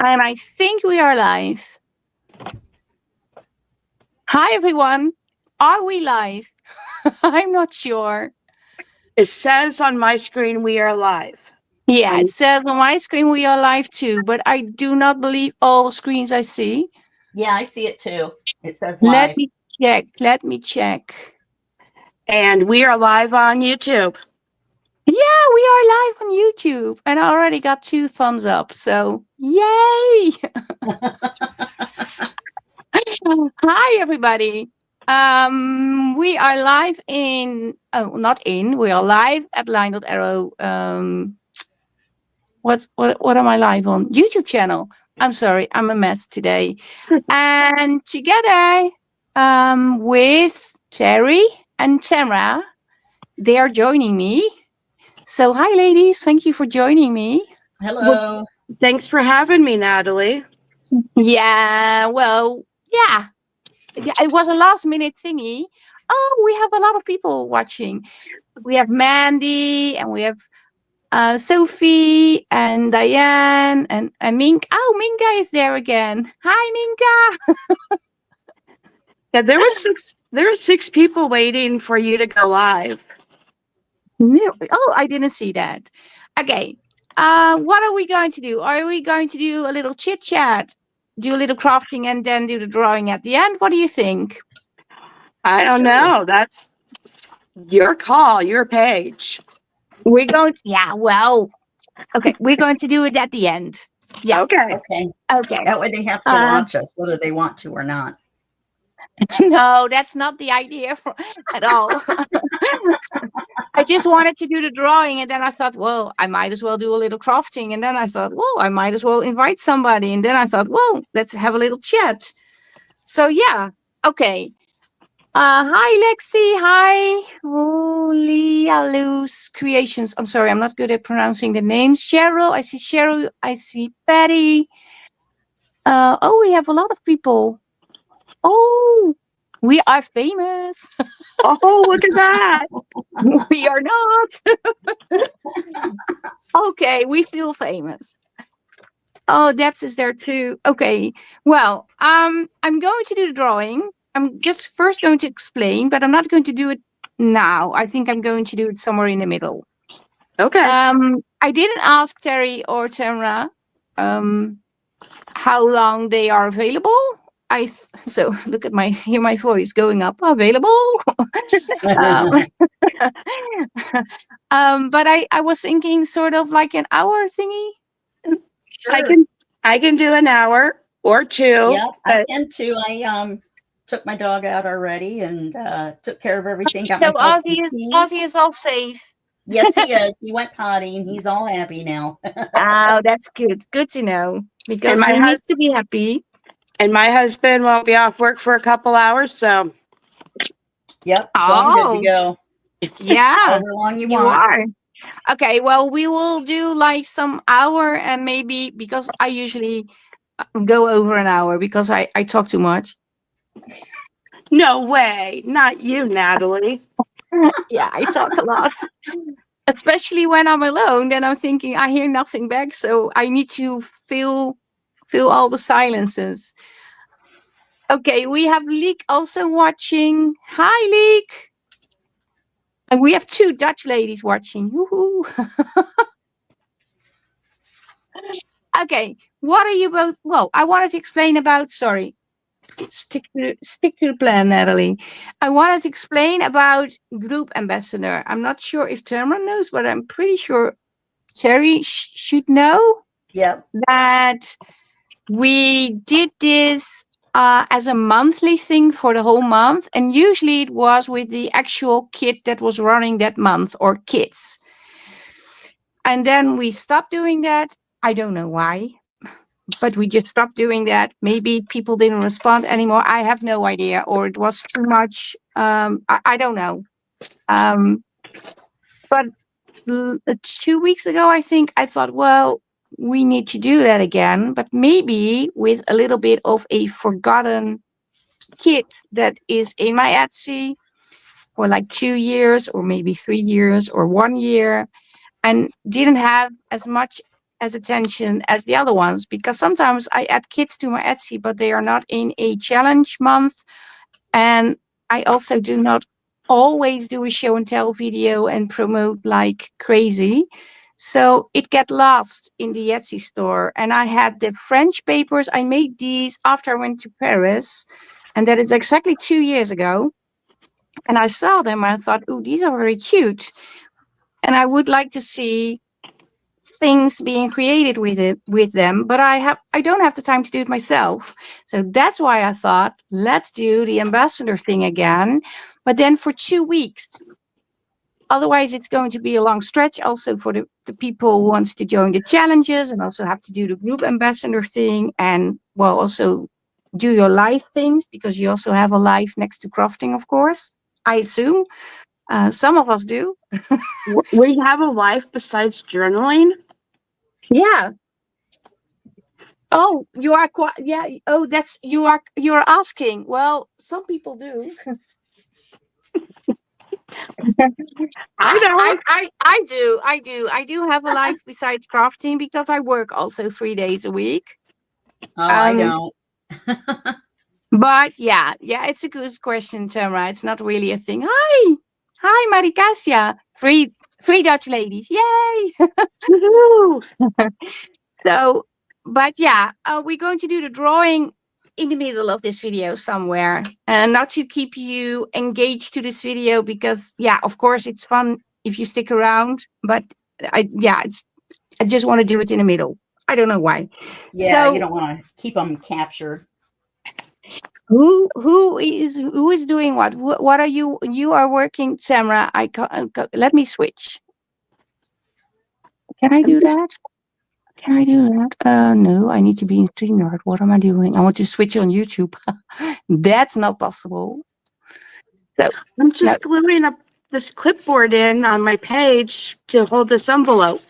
And I think we are live. Hi, everyone. Are we live? I'm not sure. It says on my screen we are live. Yeah, it On says on my screen we are live too, but I do not believe all screens I see. Yeah, I see it too. It says Let live. me check. Let me check. and we are live on YouTube. Yeah, we are live on YouTube, and I already got 2 thumbs up. So, yay! Hi, everybody. We are live in. Oh, not in. We are live at LineDotArrow. What am I live on? YouTube channel. I'm sorry, I'm a mess today. And together, with Terry and Tamara, they are joining me. So, hi, ladies. Thank you for joining me. Well, Hello. thanks for having me, Natalie. Yeah, well, yeah. Yeah, it was a last minute thingy. Oh, we have a lot of people watching. We have Mandy and we have Sophie and Diane and Mink. Oh, Minka is there again. Hi, Minka. Yeah, there were six people waiting for you to go live. No, oh, I didn't see that. Okay. What are we going to do? Are we going to do a little chit chat, do a little crafting, and then do the drawing at the end? What do you think? I don't Sure. know. That's your call, your page. We're going to, yeah, well, okay, we're going to do it at the end. Yeah. Okay. Okay. Okay. That way they have to Uh, watch us, whether they want to or not. no, that's not the idea at all. I just wanted to do the drawing, and then I thought, well, I might as well do a little crafting, and then I thought, well, I might as well invite somebody, and then I thought, well, let's have a little chat. So yeah, okay. Hi Lexi, hi Lialus Creations. I'm sorry, I'm not good at pronouncing the names. Cheryl, I see Patty. Oh, we have a lot of people. Oh, we are famous. Oh, look at that. We are not. Okay, we feel famous. Oh, Debs is there too. Okay. Well, I'm going to do the drawing. I'm just first going to explain, but I'm not going to do it now. I think I'm going to do it somewhere in the middle. Okay. I didn't ask Terry or Tamara how long they are available. So look at hear my voice going up. Available. um, but I was thinking sort of like an hour thingy. I Sure. can I can do an hour or two. Yep. I can too. I took my dog out already and took care of everything. Got So myself some tea. Ozzy is all safe. Yes, he is. He went potty and he's all happy now. Oh, that's good. Good to know and because my he hus- needs to be happy. and my husband won't be off work for a couple hours, so Yep. So I'm good to Oh, go. yeah, However long you you want. are. Okay, well, we will do like some hour and maybe because I usually go over an hour because I talk too much. no way. Not you, Natalie. Yeah, I talk a lot. Especially when I'm alone, then I'm thinking I hear nothing back, so I need to feel all the silences. Okay, we have Leek also watching. Hi, Leek. And we have 2 Dutch ladies watching. Woohoo. Okay, what are you both? Well, I wanted to explain about. Sorry, stick to the plan, Natalie. I wanted to explain about group ambassador. I'm not sure if Tamara knows, but I'm pretty sure Terry should know Yep. that we did this as a monthly thing for the whole month, and usually it was with the actual kid that was running that month or kids. And then we stopped doing that. I don't know why, but we just stopped doing that. Maybe people didn't respond anymore. I have no idea, or it was too much. I don't know. Um, but 2 weeks ago, I think I thought, well, we need to do that again, but maybe with a little bit of a forgotten kid that is in my Etsy for like 2 years, or maybe 3 years, or 1 year, and didn't have as much as attention as the other ones, because sometimes I add kids to my Etsy, but they are not in a challenge month. And I also do not always do a show and tell video and promote like crazy. So it get lost in the Etsy store. And I had the French papers. I made these after I went to Paris. And that is exactly 2 years ago. And I saw them and I thought, oh, these are very cute. And I would like to see things being created with them, but I don't have the time to do it myself. So that's why I thought, let's do the ambassador thing again, but then for 2 weeks. Otherwise it's going to be a long stretch also for the people who wants to join the challenges and also have to do the group ambassador thing, and well, also do your live things, because you also have a live next to crafting, of course, I assume. Some of us do. We have a life besides journaling. Yeah. Oh, you are quite, yeah. Oh, that's, you're asking. Well, some people do. I don't. I do have a life besides crafting, because I work also 3 days a week. Oh, I Um, don't. but yeah, it's a good question, Tamara. It's not really a thing. Hi, Maricasia. Three Dutch ladies. Yay! Woohoo. So, but yeah, we're going to do the drawing in the middle of this video somewhere, and not to keep you engaged to this video, because yeah, of course it's fun if you stick around, but I just want to do it in the middle. I don't know why. Yeah, you So don't want to keep them captured. who is doing what? What are you are working, Tamara? Let me switch. Can I I'm do just, that? Can I do that? No, I need to be in StreamYard. What am I doing? I want to switch on YouTube. That's not possible. So, I'm no. just gluing up this clipboard in on my page to hold this envelope.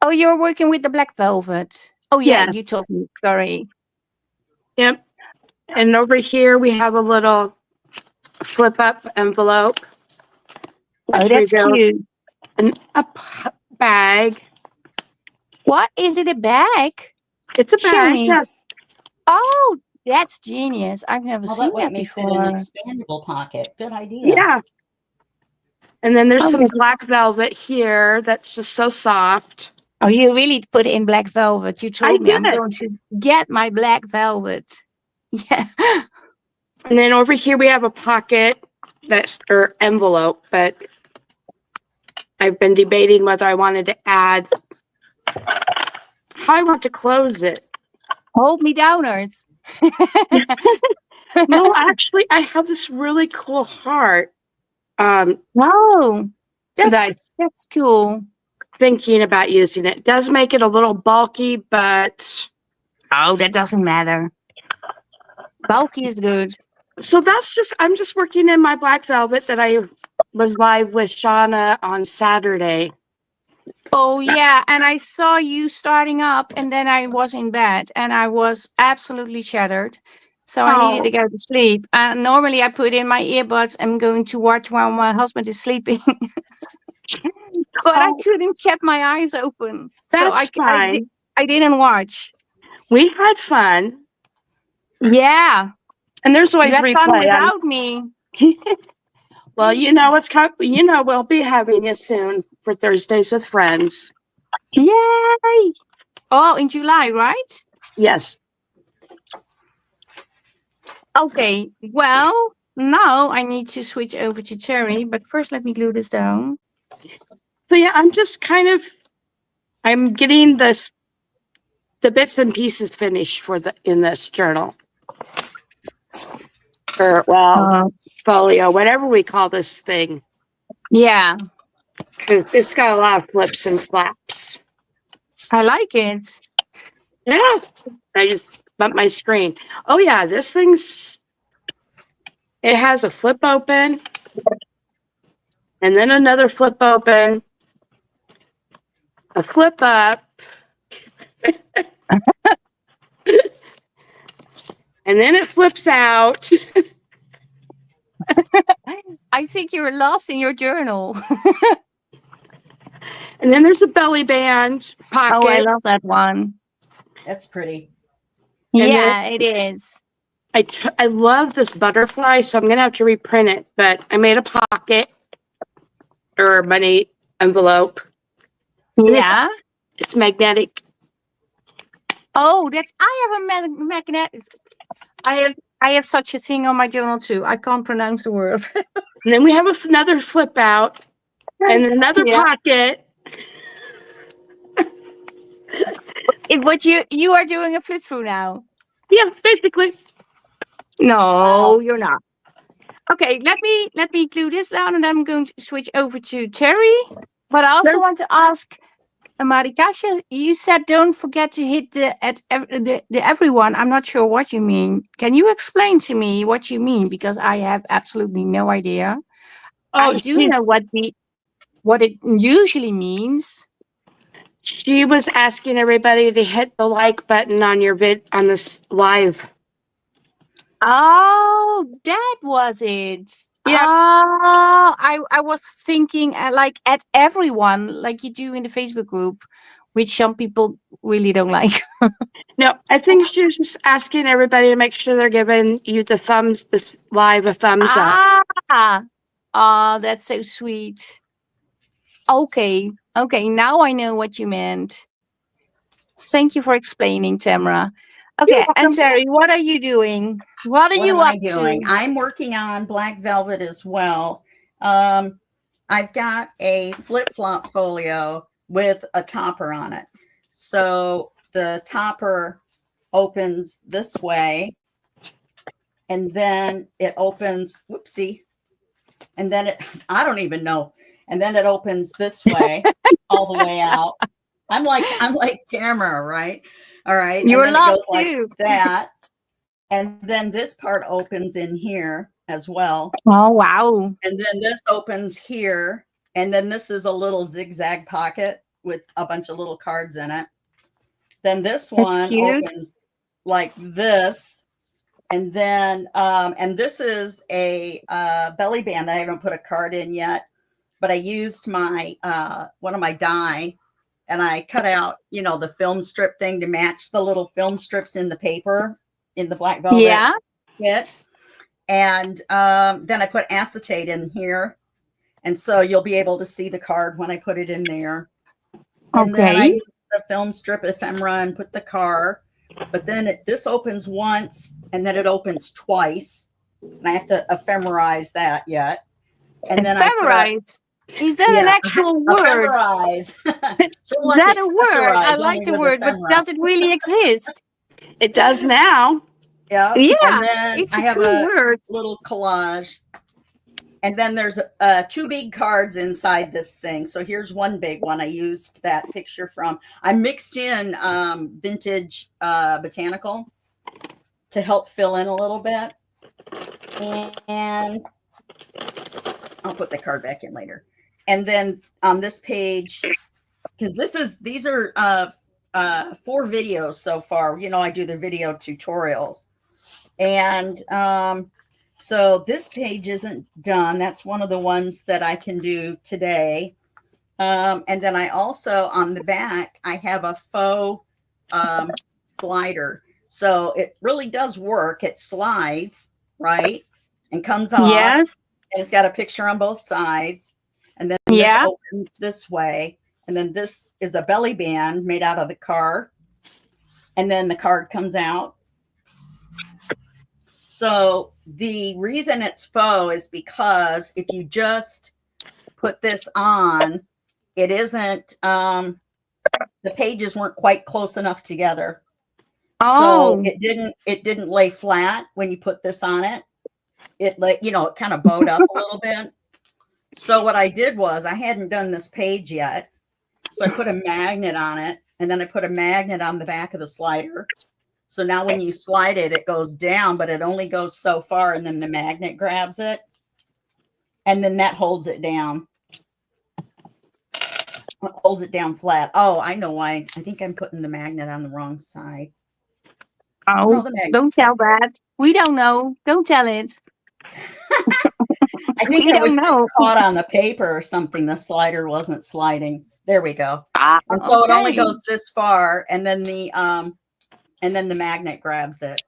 Oh, you're working with the black velvet. Oh, yeah, you Yes. told me. Sorry. Yep. And over here we have a little flip up envelope. Oh, Which that's we go cute. in a bag. What is it? A bag? It's a Show bag. me. Yes. Oh, that's genius. I've never Well, seen that way it that makes it an before. expandable pocket. Good idea. Yeah. And then there's Oh, some black velvet here that's just so soft. oh, you really put it in black velvet. You I told me I'm did. going to get my black velvet. Yeah. And then over here we have a pocket that's or envelope, but I've been debating whether I wanted to add how I want to close it. Hold me downers. No, actually I have this really cool heart. Wow. That That's cool. thinking about using it. Does make it a little bulky, but Oh, that doesn't matter. Bulky is good. so I'm just working in my black velvet that I was live with Shauna on Saturday. Oh, yeah. And I saw you starting up, and then I was in bed and I was absolutely shattered. So I needed to go to sleep. And normally I put in my earbuds and going to watch while my husband is sleeping. But I couldn't keep my eyes open. So That's fine. I didn't watch. We had fun. Yeah. And there's You always had fun replay on. without me. Well, you know what's coming. You know we'll be having it soon for Thursdays with Friends. Yay. Oh, in July, right? Yes. Okay. Well, now I need to switch over to Cherry, but first let me glue this down. So yeah, I'm getting the bits and pieces finished in this journal. Or folio, whatever we call this thing. Yeah. It's got a lot of flips and flaps. I like it. Yeah. I just bumped my screen. Oh yeah, it has a flip open and then another flip open, a flip up, and then it flips out. I think you're lost in your journal. And then there's a belly band Oh, I pocket. love that one. That's pretty. And then Yeah, it is. I love this butterfly, so I'm going to have to reprint it. But I made a pocket or money envelope. And Yeah. it's magnetic. Oh, that's I have a magnet. I have such a thing on my journal too. I can't pronounce the word. And then we have another flip out and another Yeah. pocket. What you are doing a flip through now? Yeah, basically. No, Wow. you're not. Okay, let me glue this down, and then I'm going to switch over to Terry. But I also There's, want to ask Marikasha. You said don't forget to hit the everyone. I'm not sure what you mean. Can you explain to me what you mean? Because I have absolutely no idea. I do know what it usually means. she was asking everybody to hit the like button on your on this live. Oh, that was it. Yep. Oh, I was thinking like at everyone, like you do in the Facebook group, which some people really don't like. No, I think she was just asking everybody to make sure they're giving you this live a thumbs up. Ah, oh, that's so sweet. Okay, okay, now I know what you meant. Thank you for explaining, Tamara. You're Okay, and welcome. Terry, what are you doing? What are What you am I up doing? to? I'm working on black velvet as well. I've got a flip-flop folio with a topper on it. So the topper opens this way, and then it opens, whoopsie, and then I don't even know, and then it opens this way, all the way out. I'm like Tamara, right? All right, and You're then it goes lost like too. that, and then this part opens in here as well, Oh, wow. and then this opens here, and then this is a little zigzag pocket with a bunch of little cards in it. Then this That's one cute. opens like this, and then and this is a belly band that I haven't put a card in yet, but I used my one of my die, and I cut out, you know, the film strip thing to match the little film strips in the paper in the black velvet Yeah. kit. And then I put acetate in here, and so you'll be able to see the card when I put it in there. And then I Okay. used the film strip ephemera and put the card, but then this opens once and then it opens twice, and I have to ephemerize that yet. And then I put a, Ephemerize. Is that an yeah, actual word? ephemerize. Sort of Is like that a word? I accessorize, like only the with word, but ephemera. does it really exist? It does now. Yeah. Yeah, And then it's I a have true a word. little collage. And then there's two big cards inside this thing. So here's one big one. I used that picture from, I mixed in vintage botanical to help fill in a little bit. And I'll put the card back in later. And then on this page, because these are 4 videos so far. You know, I do the video tutorials. And so this page isn't done. That's one of the ones that I can do today. And then I also, on the back, I have a faux slider. So it really does work. It slides, right? And comes off. Yes. And it's got a picture on both sides. And then this Yeah. opens this way. And then this is a belly band made out of the card. And then the card comes out. So the reason it's faux is because if you just put this on, it isn't, the pages weren't quite close enough together. So Oh. it didn't lay flat when you put this on it. It like, you know, it kind of bowed up a little bit. So what I did was I hadn't done this page yet. So I put a magnet on it, and then I put a magnet on the back of the slider. So now when you slide it, it goes down, but it only goes so far, and then the magnet grabs it. And then that holds it down. It holds it down flat. Oh, I know why. I think I'm putting the magnet on the wrong side. Oh, No, the magnet. don't tell that. We don't know. Don't tell it. I think We I was don't just know. caught on the paper or something. The slider wasn't sliding. There we go. Ah, And so it only Okay. goes this far, and then the magnet grabs it,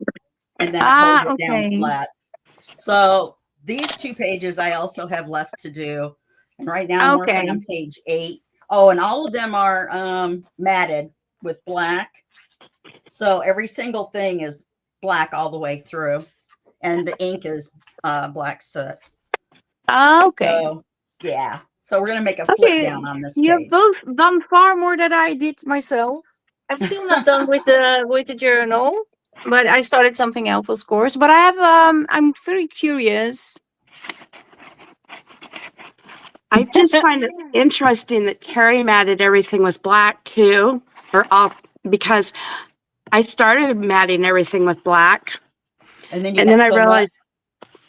and then it holds Ah, it down okay. flat. So these 2 pages I also have left to do. And right now I'm working Okay. on page 8. Oh, and all of them are matted with black. So every single thing is black all the way through. And the ink is black soot. Okay. So yeah. So we're gonna make a flip Okay. down on this You have page. both done far more than I did myself. I'm still not done with the journal, but I started something else, of course. But I have I'm very curious. I just find it interesting that Terry matted everything with black too, or off, because I started matting everything with black, And then you and got then I so much.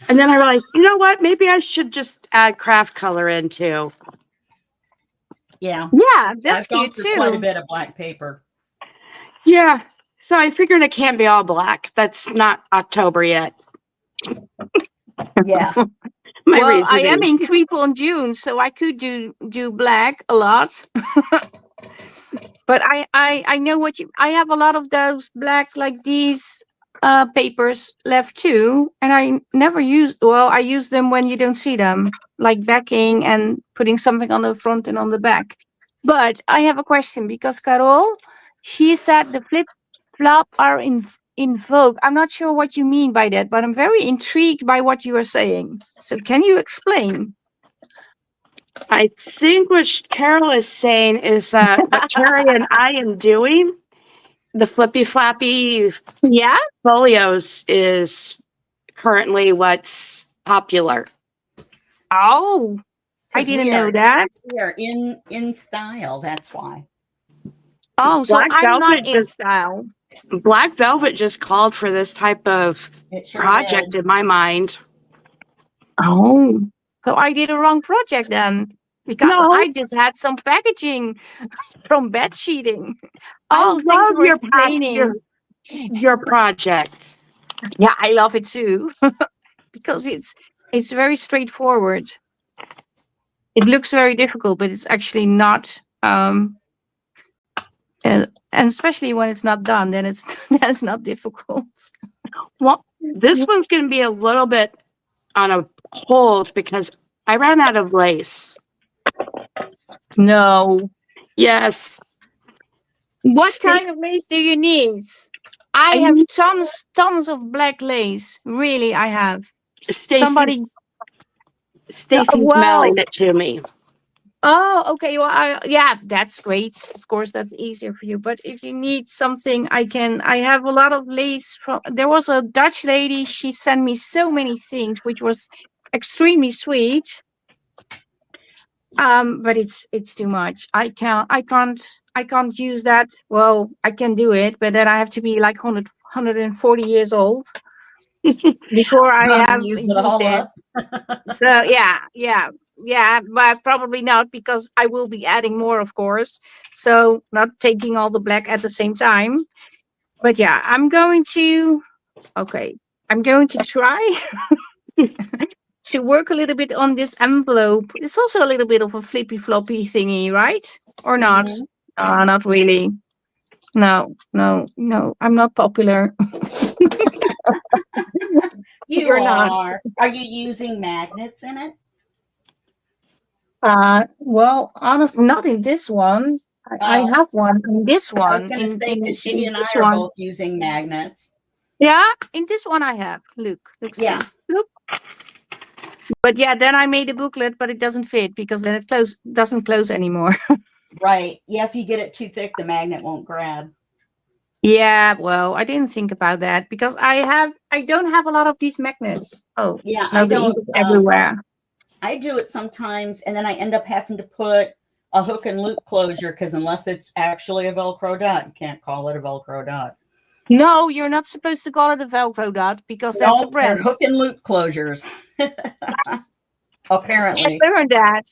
realized, you know what? Maybe I should just add craft color in too. Yeah. Yeah, that's I've gone cute through quite a too. bit of black paper. Yeah. So I figured it can't be all black. That's not October yet. Yeah. My Well, I am reasonings. in creep on June, so I could do black a lot. But I know what you. I have a lot of those black like these papers left too, and I never use. Well, I use them when you don't see them, like backing and putting something on the front and on the back. But I have a question because Carol, she said the flip flop are in vogue. I'm not sure what you mean by that, but I'm very intrigued by what you are saying. So can you explain? I think what Carol is saying is what Terry and I am doing, the flippy flappy Yeah. folios, is currently what's popular. Oh, I Because didn't know that. we are in style. That's why. Oh, so Black I'm not Velvet in just style. Black Velvet just called for this type of It sure project did. in my mind. Oh, so I did a wrong project then because No, I just had some packaging from bed sheeting. I Oh, thank you love for explaining. your project. Yeah, I love it too because it's very straightforward. It looks very difficult, but it's actually not. And especially when it's not done, then it's that's not difficult. Well, this one's going to be a little bit on a hold because I ran out of lace. No. Yes, What Sta- kind of lace do you need? I I have need tons of black lace. Really, I have. Somebody. Stacy's Stacy's Well. mailing it to me. Oh, okay. Well, yeah, that's great. Of course, that's easier for you. But if you need something, I can. I have a lot of lace from. There was a Dutch lady. She sent me so many things, which was extremely sweet. But it's too much. I can't use that. Well, I can do it, but then I have to be like 140 years old before I To have use it used all it. up. So yeah, but probably not because I will be adding more, of course. So not taking all the black at the same time. But yeah, okay. I'm going to try to work a little bit on this envelope. It's also a little bit of a flippy floppy thingy, right? Or not? Mhm. Not really. No, no, no. I'm not popular. You You're not. are. Are you using magnets in it? Well, honestly, not in this one. I Oh, have one in this I was one. going to say because she In and I this are one. both using magnets. Yeah, in this one I have. Look, Yeah. see. Look. But yeah, then I made a booklet, but it doesn't fit because then it doesn't close anymore. Right. Yeah. If you get it too thick, the magnet won't grab. Yeah, well, I didn't think about that because I don't have a lot of these magnets. Oh, Yeah. no, I the ink don't. is everywhere. I do it sometimes, and then I end up having to put a hook and loop closure because unless it's actually a Velcro dot, you can't call it a Velcro dot. No, you're not supposed to call it a Velcro dot because that's a No, they're brand. hook and loop closures. I Apparently. learned that.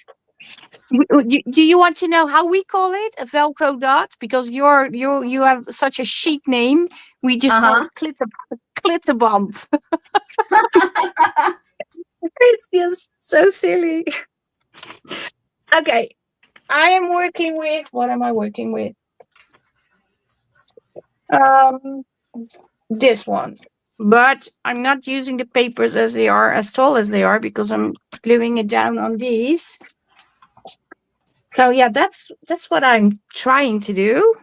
Do you want to know how we call it a Velcro dot? Because you have such a chic name. We just call Uh it glitter bombs. huh. It's just so silly. Okay. I am working with, what am I working with? Um, this one. But I'm not using the papers as they are, as tall as they are, because I'm gluing it down on these. So yeah, that's what I'm trying to do.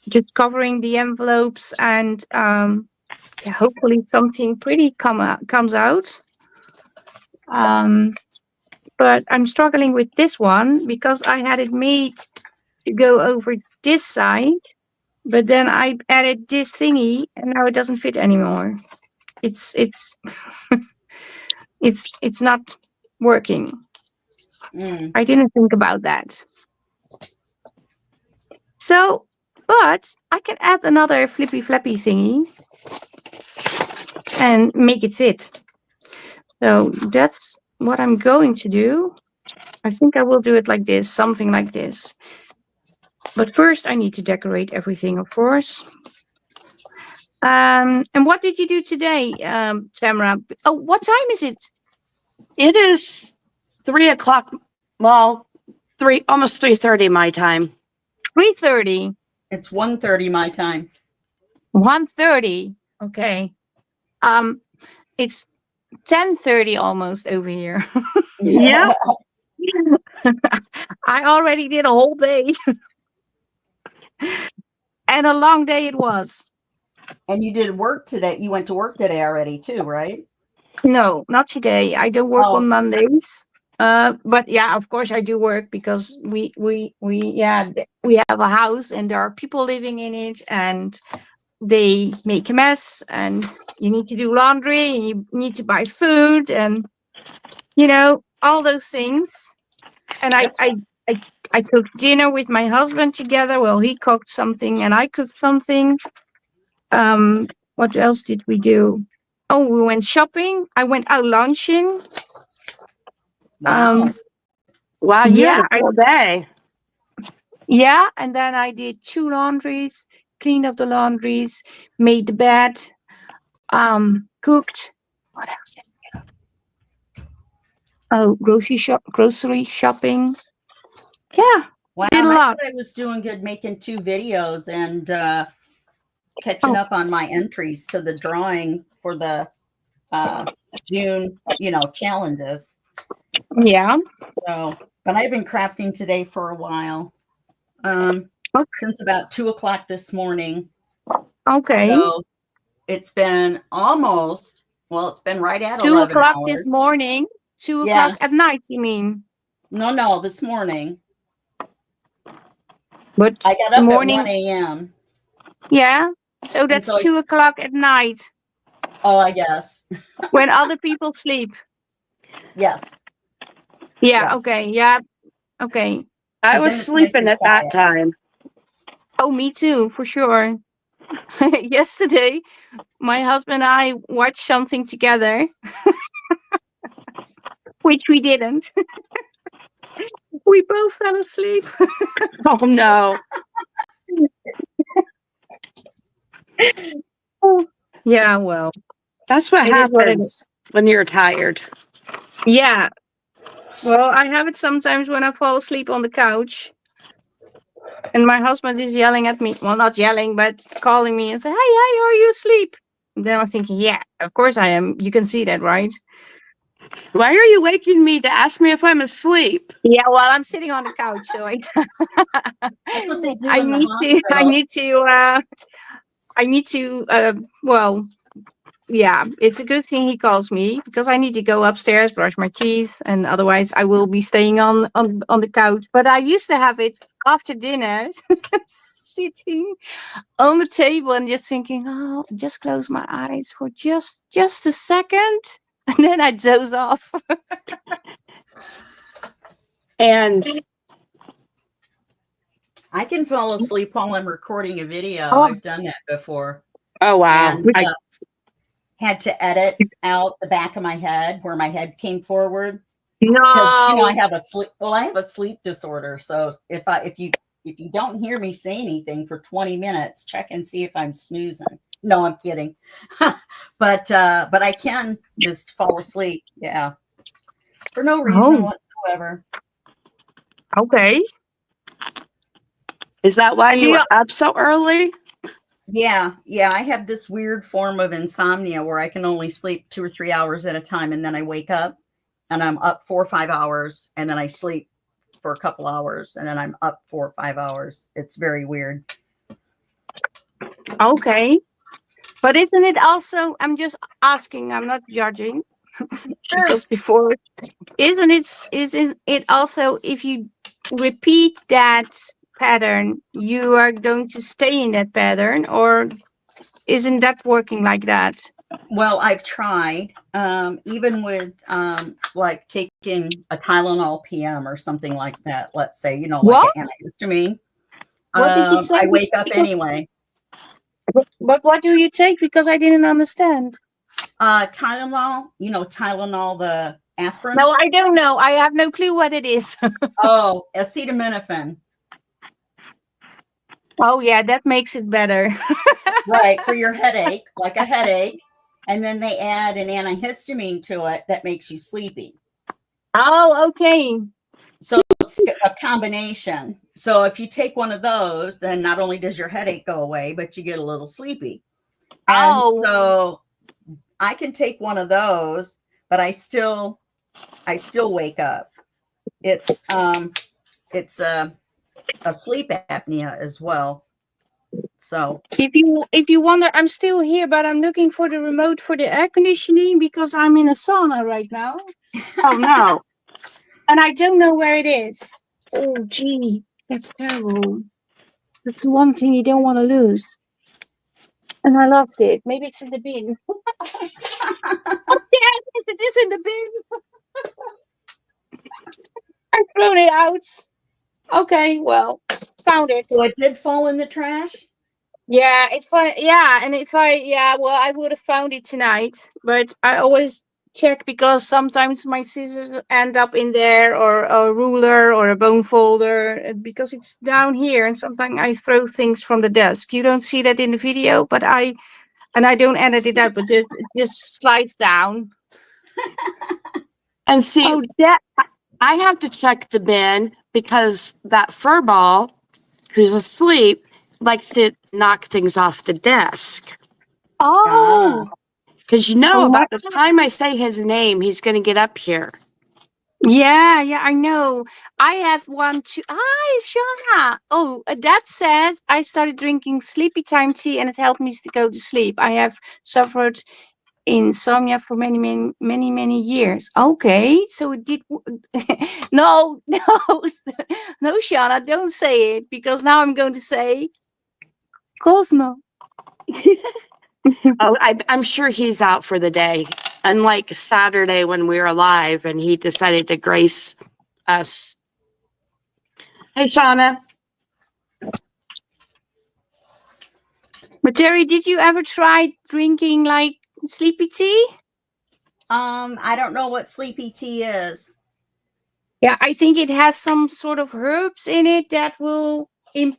Just covering the envelopes and yeah, hopefully something pretty comes out. But I'm struggling with this one because I had it made to go over this side, but then I added this thingy and now it doesn't fit anymore. It's it's not working. Mm. I didn't think about that. So, but I can add another flippy flappy thingy and make it fit. So that's what I'm going to do. I think I will do it like this, something like this. But first I need to decorate everything, of course. And what did you do today, Tamara? Oh, what time is it? It is 3 o'clock. Well, almost 3:30 my time. 3:30. It's 1:30 my time. 1:30. Okay. It's 10:30 almost over here. Yeah. I already did a whole day. And a long day it was. And you did work today. You went to work today already too, right? No, not today. I don't work Oh, on Mondays. But yeah, of course I do work because we have a house and there are people living in it and they make a mess and you need to do laundry and you need to buy food and all those things. And that's I cooked dinner with my husband together. Well, he cooked something and I cooked something. What else did we do? Oh, we went shopping. I went out lunching. wow. Wow, you had Yeah, a full day. yeah, and then I did 2 laundries, cleaned up the laundries, made the bed, cooked. What else? Oh, grocery shopping. Yeah, Wow, did a I lot. thought I was doing good making 2 videos and catching Oh, up on my entries to the drawing for the June, challenges. yeah. So, but I've been crafting today for a while, since about 2 o'clock this morning. Okay. So it's been it's been right at Two 11 o'clock this hours. morning. 2 o'clock Yeah, at night, you mean? no, this morning. But I got the up at 1 morning, a.m. yeah. So And that's so, 2 o'clock at night I guess. when other people sleep. Yes, Yeah. yes. Okay. Yeah. Okay. I Because was then it's nice sleeping and at that quiet. time. Oh, me too, for sure. Yesterday, my husband and I watched something together, which we didn't. We both fell asleep. Oh no. Yeah, well, That's what it is what it is. happens when you're tired. Yeah. Well, I have it sometimes when I fall asleep on the couch and my husband is yelling at me. Well, not yelling, but calling me and say, hey, are you asleep? And then I'm thinking, yeah, of course I am. You can see that, right? Why are you waking me to ask me if I'm asleep? Yeah, well, I'm sitting on the couch, so That's what they do I in the need to, hospital. well, yeah, it's a good thing he calls me because I need to go upstairs, brush my teeth, and otherwise I will be staying on the couch. But I used to have it after dinner, sitting on the table and just thinking, oh, just close my eyes for just a second, and then I doze off. And I can fall asleep while I'm recording a video. Oh, I've done that before. oh wow. And had to edit out the back of my head where my head came forward. Because no. I have a sleep disorder. So if you don't hear me say anything for 20 minutes, check and see if I'm snoozing. No, I'm kidding. But I can just fall asleep. Yeah. For no reason Oh, whatsoever. Okay. Is that why And do you you, were up so early? Yeah, yeah. I have this weird form of insomnia where I can only sleep 2 or 3 hours at a time, and then I wake up and I'm up 4 or 5 hours, and then I sleep for a couple hours, and then I'm up 4 or 5 hours. It's very weird. okay. But isn't it also, I'm just asking, I'm not judging, Sure. because before, isn't it also, if you repeat that pattern, you are going to stay in that pattern, or isn't that working like that? Well, I've tried, even with like taking a Tylenol PM or something like that. Let's say, like What? an antihistamine. What did you say? I wake up Because, anyway. but what do you take? Because I didn't understand. Tylenol, Tylenol, the aspirin. No, I don't know. I have no clue what it is. Oh, acetaminophen. Oh, yeah, that makes it better. Right, for your headache, like a headache. And then they add an antihistamine to it that makes you sleepy. Oh, okay. So it's a combination. So if you take one of those, then not only does your headache go away, but you get a little sleepy. And Oh, so I can take one of those, but I still wake up. It's a sleep apnea as well. So if you wonder, I'm still here, but I'm looking for the remote for the air conditioning because I'm in a sauna right now. Oh no. And I don't know where it is. Oh gee, that's terrible. That's one thing you don't want to lose. And I lost it. Maybe it's in the bin. Oh yeah, it is in the bin. I've thrown it out. Okay, well, found it. so it did fall in the trash. Yeah, if I yeah, and if I yeah, well, I would have found it tonight, but I always check because sometimes my scissors end up in there, or a ruler, or a bone folder, because it's down here, and sometimes I throw things from the desk. You don't see that in the video, but I don't edit it out, but it just slides down. And see, Oh, that I have to check the bin because that fur ball who's asleep likes to knock things off the desk. Ah, oh, Because oh, about the time I say his name, he's going to get up here. yeah, I know. I have one too. Hi, Shana. Oh, Adapt says I started drinking sleepy time tea and it helped me to go to sleep. I have suffered insomnia for many, many, many, many years. Okay, so it did. No, no, no, Shana, don't say it because now I'm going to say Cosmo. Oh, I'm sure he's out for the day. Unlike Saturday when we were live and he decided to grace us. Hey, Shauna. But Terry, did you ever try drinking like sleepy tea? I don't know what sleepy tea is. Yeah, I think it has some sort of herbs in it that will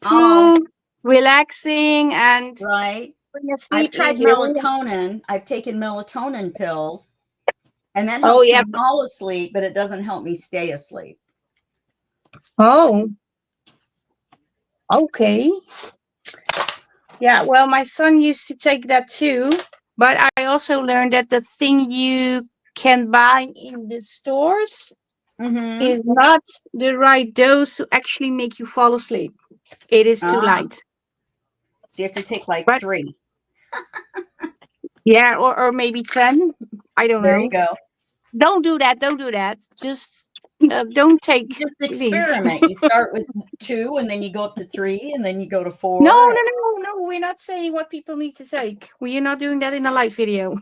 Oh, improve relaxing and right. bring you I've sleep tried easier. melatonin. I've taken melatonin pills, and that Oh helps yeah. me fall asleep, but it doesn't help me stay asleep. Oh, okay. Yeah, well, my son used to take that too, but I also learned that the thing you can buy in the stores Mm-hmm. is not the right dose to actually make you fall asleep. It is too Ah, light. so you have to take like But 3. yeah, or maybe 10. I don't There you know. go. Don't do that. Don't do that. Just don't take Just these. experiment. You start with 2, and then you go up to 3, and then you go to No, 4. no, no, no. We're not saying what people need to take. We're not doing that in a live video.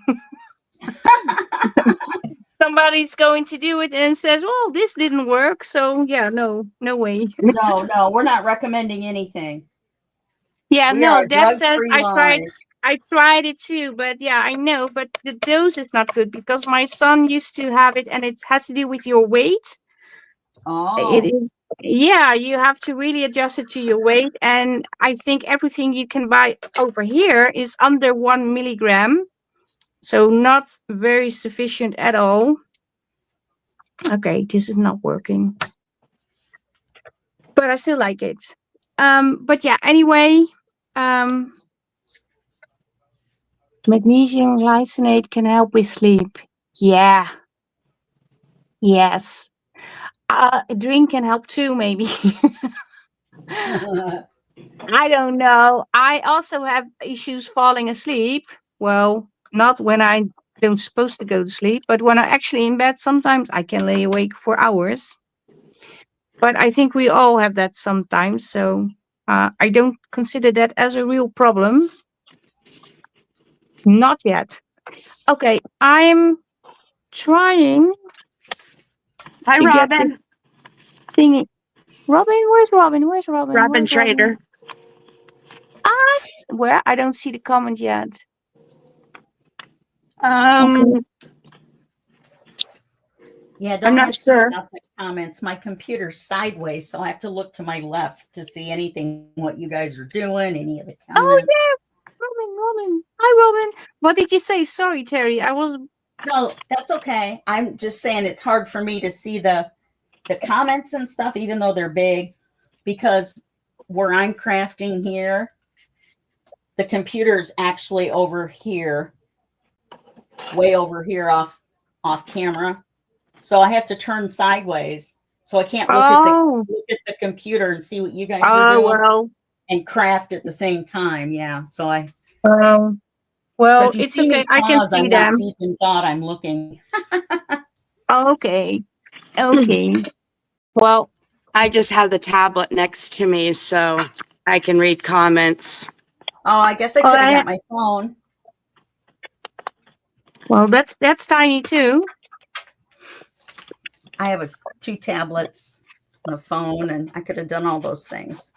Somebody's going to do it and says, "Well, this didn't work." So yeah, no, no way. No, no, we're not recommending anything. Yeah, We no. are a Deb says drug-free I tried. line. I tried it too, but yeah, I know. But the dose is not good because my son used to have it, and it has to do with your weight. It Oh, is, yeah, you have to really adjust it to your weight. And I think everything you can buy over here is under 1 milligram. So not very sufficient at all. Okay, this is not working. but I still like it. But yeah, anyway, magnesium glycinate can help with sleep. Yeah, yes. A drink can help too, maybe. I don't know. I also have issues falling asleep. Well, not when I don't supposed to go to sleep, but when I'm actually in bed, sometimes I can lay awake for hours. But I think we all have that sometimes. So I don't consider that as a real problem. Not yet. Okay, I'm trying Hi, to get this Robin. thing. Robin, where's Robin? Where's Robin? Robin Where's Robin? Trader. Ah, where? I don't see the comment yet. Okay. Um, Yeah, I'm don't not ask me sure. about the comments. My computer's sideways, so I have to look to my left to see anything, what you guys are doing, any of the Oh comments. yeah, Robin. Hi, Robin. What did you say? Sorry, Terry. I was. No, that's okay. I'm just saying it's hard for me to see the comments and stuff, even though they're big, because where I'm crafting here, the computer's actually over here, way over here off camera. So I have to turn sideways. So I can't Oh. look at the computer and see what you guys are Oh doing well. and craft at the same time. Yeah. Um. So Well, if you it's see okay. me I can pause, see I'm not them. deep in thought. I'm looking. Okay. Okay. Well, I just have the tablet next to me so I can read comments. Oh, I guess I could have I, got my phone. well, that's tiny too. I have two tablets and a phone, and I could have done all those things.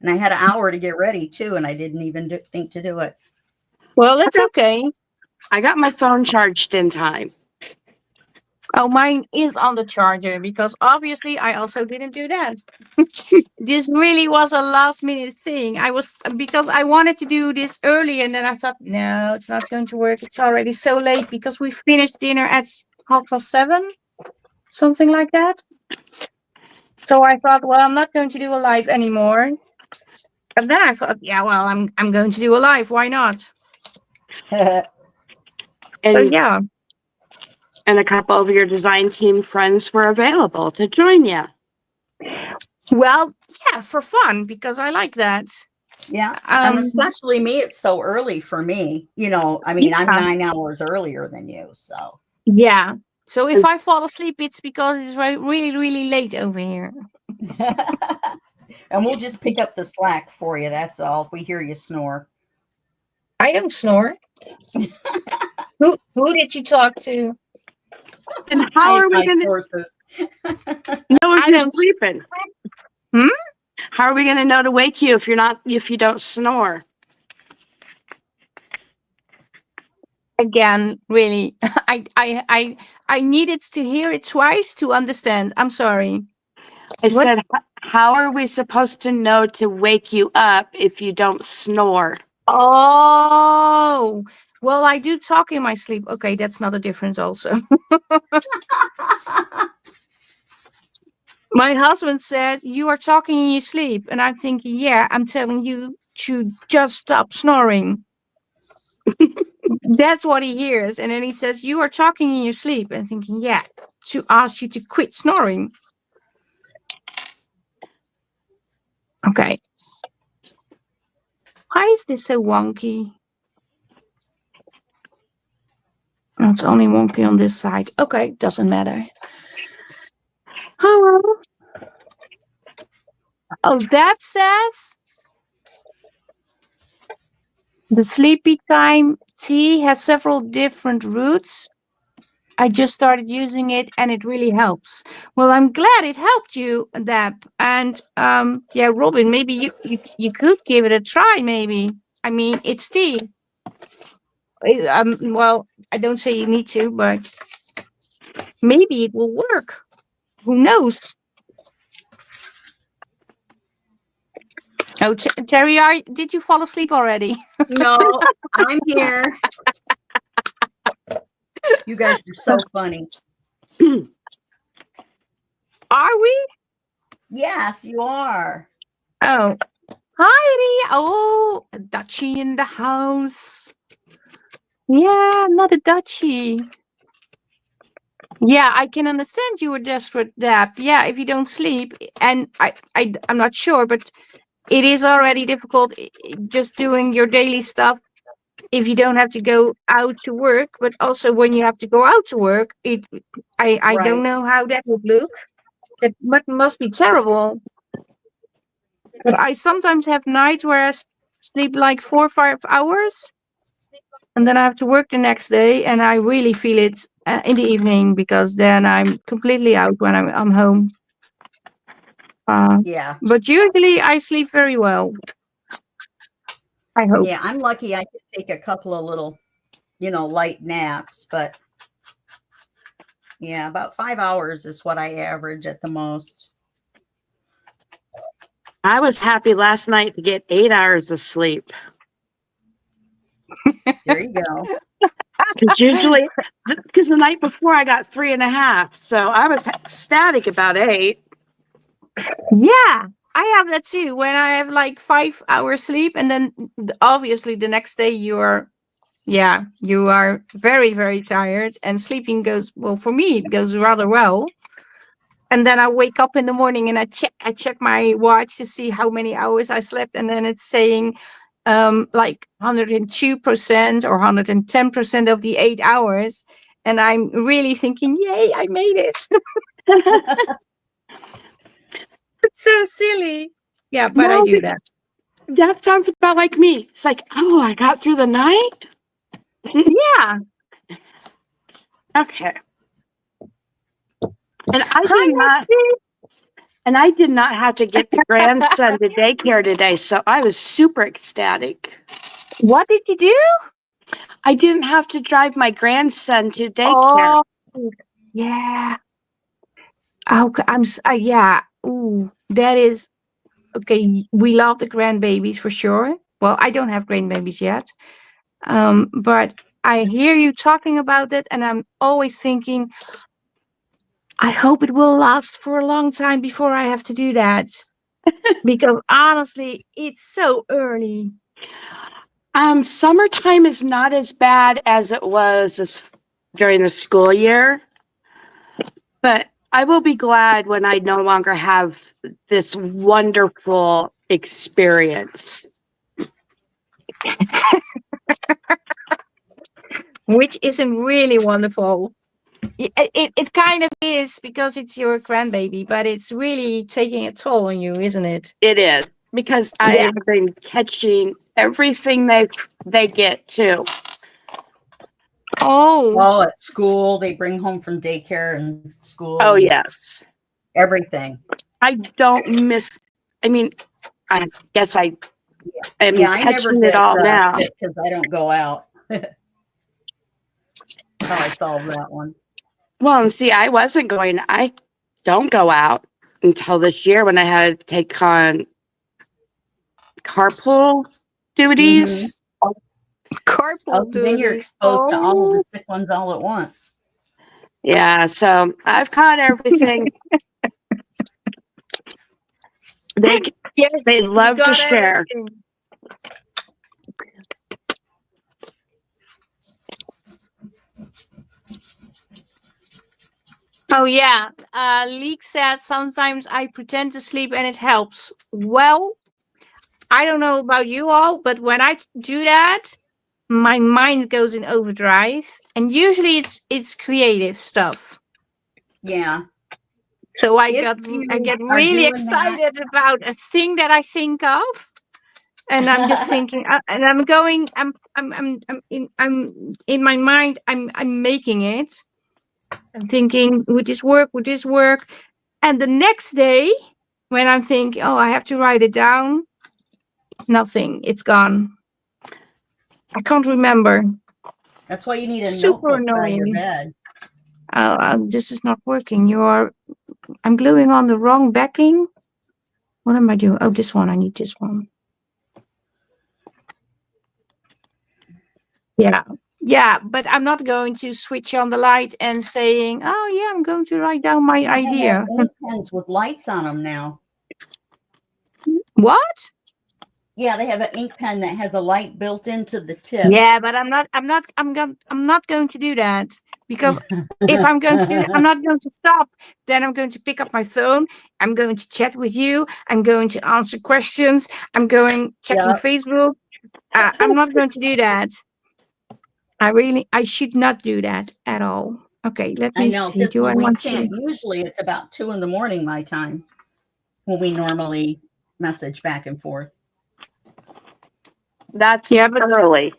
And I had an hour to get ready too, and I didn't even think to do it. Well, that's Okay. okay. I got my phone charged in time. Oh, mine is on the charger because obviously I also didn't do that. This really was a last minute thing. I was because I wanted to do this early and then I thought, no, it's not going to work. It's already so late because we finished dinner at 7:30, something like that. So I thought, well, I'm not going to do a live anymore. And then I thought, yeah, well, I'm going to do a live. Why not? So And yeah. and a couple of your design team friends were available to join you. Well, yeah, for fun because I like that. Yeah. And Um, especially me, it's so early for me. I mean, I'm yeah. 9 hours earlier than you. So, Yeah. So if And I fall asleep, it's because it's really, really late over here. and we'll just pick up the slack for you. That's all. If we hear you snore. I don't snore. Who did you talk to? how I have are we my going to sources. know if I you're don't. sleeping? Hmm? How are we going to know to wake you if you don't snore? Again, really, I needed to hear it twice to understand. I'm sorry. I What? said, how are we supposed to know to wake you up if you don't snore? Oh, well, I do talk in my sleep. Okay, that's not a difference. Also, my husband says you are talking in your sleep, and I'm thinking, yeah, I'm telling you to just stop snoring. That's what he hears. And then he says, you are talking in your sleep. And thinking, yeah, to ask you to quit snoring. Okay. Why is this so wonky? Oh, it's only wonky on this side. Okay, doesn't matter. Oh, Deb says the sleepy time tea has several different roots. I just started using it and it really helps. Well, I'm glad it helped you, Deb. And yeah, Robin, maybe you could give it a try, maybe. I mean, it's tea. Well, I don't say you need to, but maybe it will work. Who knows? Oh, Terry, did you fall asleep already? No, I'm here. You guys are so funny. Are we? Yes, you are. Oh, hi, oh, a Dutchie in the house. Yeah, not a Dutchie. Yeah, I can understand you were desperate, Deb. Yeah, if you don't sleep, and I'm not sure, but it is already difficult just doing your daily stuff if you don't have to go out to work. But also when you have to go out to work, I don't Right. know how that would look. It must be terrible. But I sometimes have nights where sleep like 4 or 5 hours, and then I have to work the next day, and I really feel it in the evening because then I'm completely out when I'm home. Uh, Yeah. but usually I sleep very well. I hope. Yeah. I'm lucky I could take a couple of little, light naps, but yeah, about 5 hours is what I average at the most. I was happy last night to get 8 hours of sleep. There you go. Because usually, because the night before I got 3.5. So I was ecstatic about 8. Yeah, I have that too. When I have like 5 hours sleep, and then obviously the next day you are very, very tired, and sleeping goes well for me. It goes rather well, and then I wake up in the morning and I check my watch to see how many hours I slept, and then it's saying like 102% or 110% of the 8 hours, and I'm really thinking, yay, I made it. It's so silly. Yeah, but I No, do that. that sounds about like me. It's like, oh, I got through the night. Yeah. Okay. And I Hi, did not. Lexi. And I did not have to get the grandson to daycare today, so I was super ecstatic. What did you do? I didn't have to drive my grandson to daycare. Oh, yeah. Okay, yeah. Ooh, that is okay. We love the grandbabies for sure. Well, I don't have grandbabies yet. But I hear you talking about it, and I'm always thinking, I hope it will last for a long time before I have to do that. Because honestly, it's so early. Summertime is not as bad as it was during the school year, but I will be glad when I no longer have this wonderful experience. Which isn't really wonderful. It kind of is because it's your grandbaby, but it's really taking a toll on you, isn't it? It is because I Yeah. have been catching everything they get too. Oh, Well, at school, they bring home from daycare and school Oh and yes. everything. I don't miss. I mean, I guess I am Yeah, I never catching it get all now. sick because I don't go out. How I solved that one. Well, and see, I don't go out until this year when I had to take on carpool Mm-hmm. duties. Oh, carpool so then you're duties. exposed to all of the Oh, sick ones all at once. Yeah, so I've caught everything. They they yes, you love to got share. everything. Oh yeah. Leek said sometimes I pretend to sleep and it helps. Well, I don't know about you all, but when I do that, my mind goes in overdrive, and usually it's creative stuff. Yeah. So I If get you are really doing that, excited about a thing that I think of, and I'm just thinking, and I'm going, I'm in my mind, I'm making it. I'm thinking, would this work? Would this work? And the next day, when I'm thinking, oh, I have to write it down, nothing. It's gone. I can't remember. that's why you need a Super notebook by your annoying. bed. This is not working. I'm gluing on the wrong backing. What am I doing? Oh, this one. I need this one. Yeah. Yeah, but I'm not going to switch on the light and saying, "Oh yeah, I'm going to write down my They have idea." ink pens with lights on them now. What? Yeah, they have an ink pen that has a light built into the tip. Yeah, but I'm not going to do that because if I'm going to do that, I'm not going to stop. Then I'm going to pick up my phone. I'm going to chat with you. I'm going to answer questions. I'm going checking Yep. Facebook. I'm not going to do that. I should not do that at all. Okay, let I me know see. because Do I we want can't. to? Usually, it's about 2 in the morning my time when we normally message back and forth. That's Yeah, but early.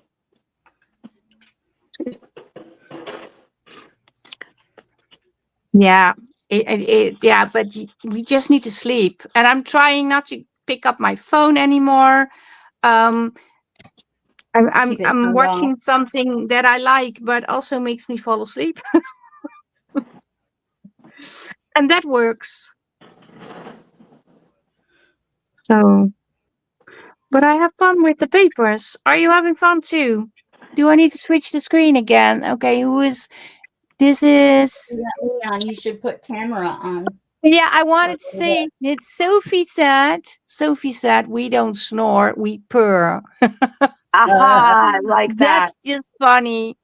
yeah, yeah, but we just need to sleep, and I'm trying not to pick up my phone anymore. Um, Keep it I'm turned off. watching something that I like, but also makes me fall asleep, and that works. So, but I have fun with the papers. Are you having fun too? Do I need to switch the screen again? Okay, who is this? Is Yeah, Leon, you should put camera on. yeah. I A wanted to little bit. say it's Sophie said. Sophie said we don't snore, we purr. Aha, I like that. That's just funny.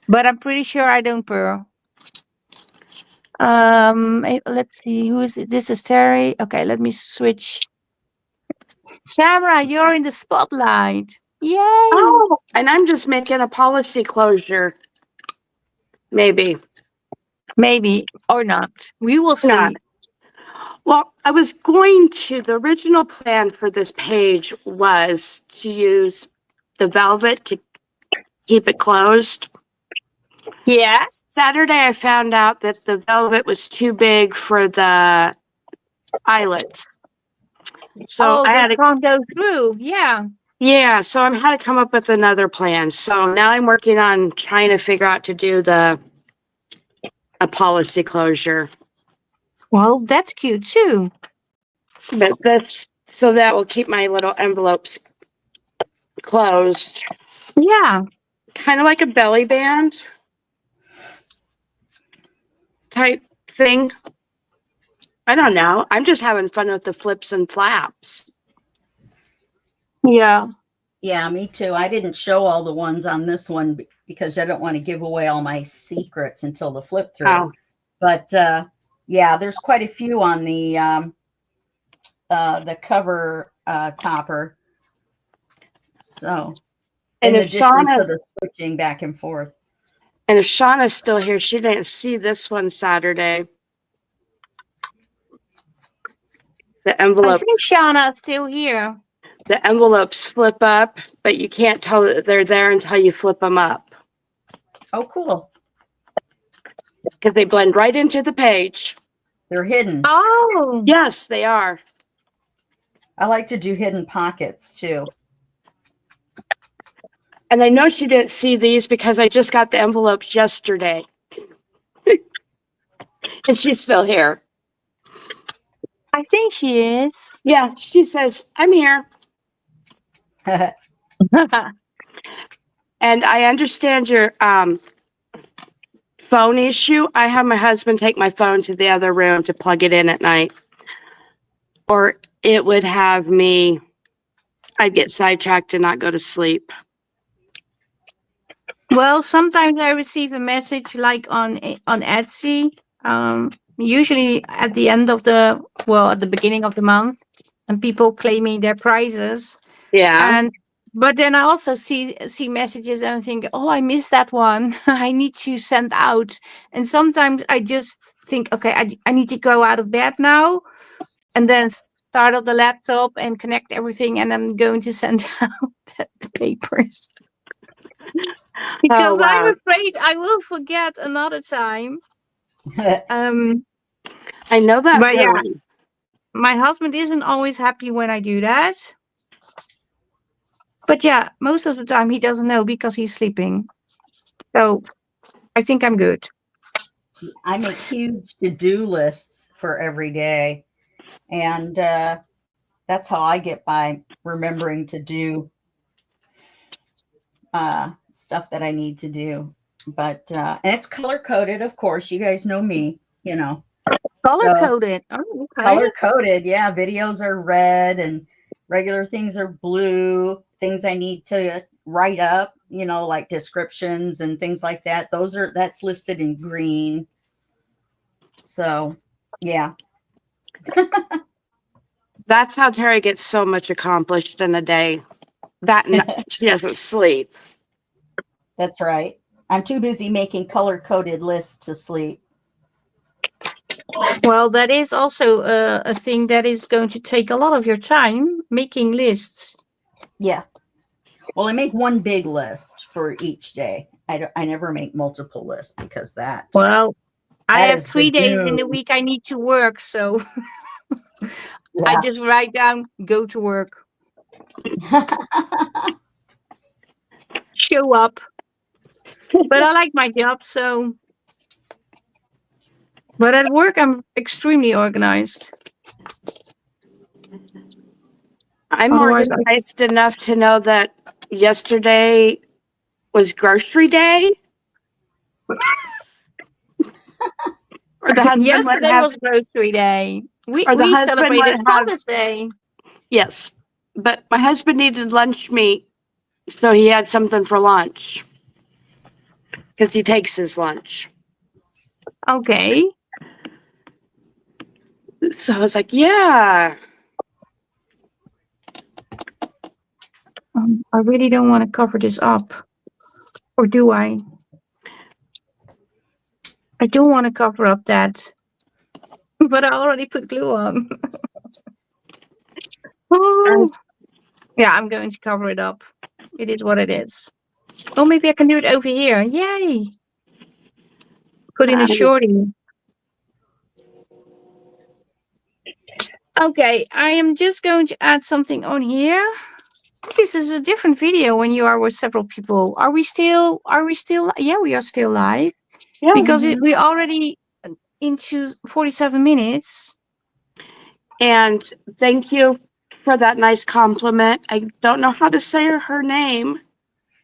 But I'm pretty sure I don't purr. Let's see, who is it? This is Terry. Okay, let me switch. Sarah, you're in the spotlight. Yay! Oh, and I'm just making a policy closure. Maybe. Maybe or not. We will Not. see. Well, I was going to, the original plan for this page was to use the velvet to keep it closed. Yeah. Saturday, I found out that the velvet was too big for the eyelets. So Oh, I they had to, can't go through. Yeah. yeah, so I had to come up with another plan. So now I'm working on trying to figure out to do a policy closure. Well, that's cute too. But that's so that will keep my little envelopes closed. Yeah. Kind of like a belly band type thing. I don't know. I'm just having fun with the flips and flaps. Yeah. Yeah, me too. I didn't show all the ones on this one because I don't want to give away all my secrets until the flip through. Oh, But yeah, there's quite a few on the cover topper. So, and in if addition Shauna to the switching back and forth. and if Shauna's still here, she didn't see this one Saturday. The I envelopes think Shauna's still here. the envelopes flip up, but you can't tell that they're there until you flip them up Oh, cool. because they blend right into the page. They're hidden. Oh. Yes, they are. I like to do hidden pockets too. And I know she didn't see these because I just got the envelopes yesterday. And she's still here. I think she is. Yeah, she says, I'm here. And I understand your phone issue. I have my husband take my phone to the other room to plug it in at night. Or it would have me, I'd get sidetracked and not go to sleep. Well, sometimes I receive a message like on Etsy. Usually at the end of at the beginning of the month, and people claiming their prizes. Yeah. And but then I also see messages and I think, oh, I missed that one. I need to send out. And sometimes I just think, okay, I need to go out of bed now, and then start up the laptop and connect everything, and I'm going to send out the papers. Oh, Because I'm wow. afraid I will forget another time. Um, I know that but yeah, feeling. my husband isn't always happy when I do that. But yeah, most of the time he doesn't know because he's sleeping. So I think I'm good. I make huge to-do lists for every day. And that's how I get by remembering to do stuff that I need to do. But and it's color coded, of course. You guys know me, you know. Color So coded. Oh, okay. color coded, yeah. Videos are red and regular things are blue. Things I need to write up, you know, like descriptions and things like that. That's listed in green. So, yeah. That's how Terry gets so much accomplished in a day. That and she doesn't sleep. That's right. I'm too busy making color coded lists to sleep. Well, that is also a thing that is going to take a lot of your time, making lists. Yeah. Well, I make one big list for each day. I never make multiple lists because Well, I that have is the 3 days in the doom. week I need to work, so I Yeah. just write down, go to work, show up. But I like my job, so. But at work, I'm extremely organized. I'm Otherwise, organized enough to know that yesterday was grocery day. Or the husband would yesterday have, was grocery day. We or the we husband celebrated would have, Father's Day. yes. But my husband needed lunch meat, so he had something for lunch because he takes his lunch. Okay. So I was like, yeah. I really don't want to cover this up. Or do I? I don't want to cover up that. But I already put glue on. Oh. Yeah, I'm going to cover it up. It is what it is. Oh, maybe I can do it over here. Yay! Put in a shorty. Okay, I am just going to add something on here. This is a different video when you are with several people. Are we still, yeah, we are still live. Yeah. Because we already into 47 minutes. And thank you for that nice compliment. I don't know how to say her name.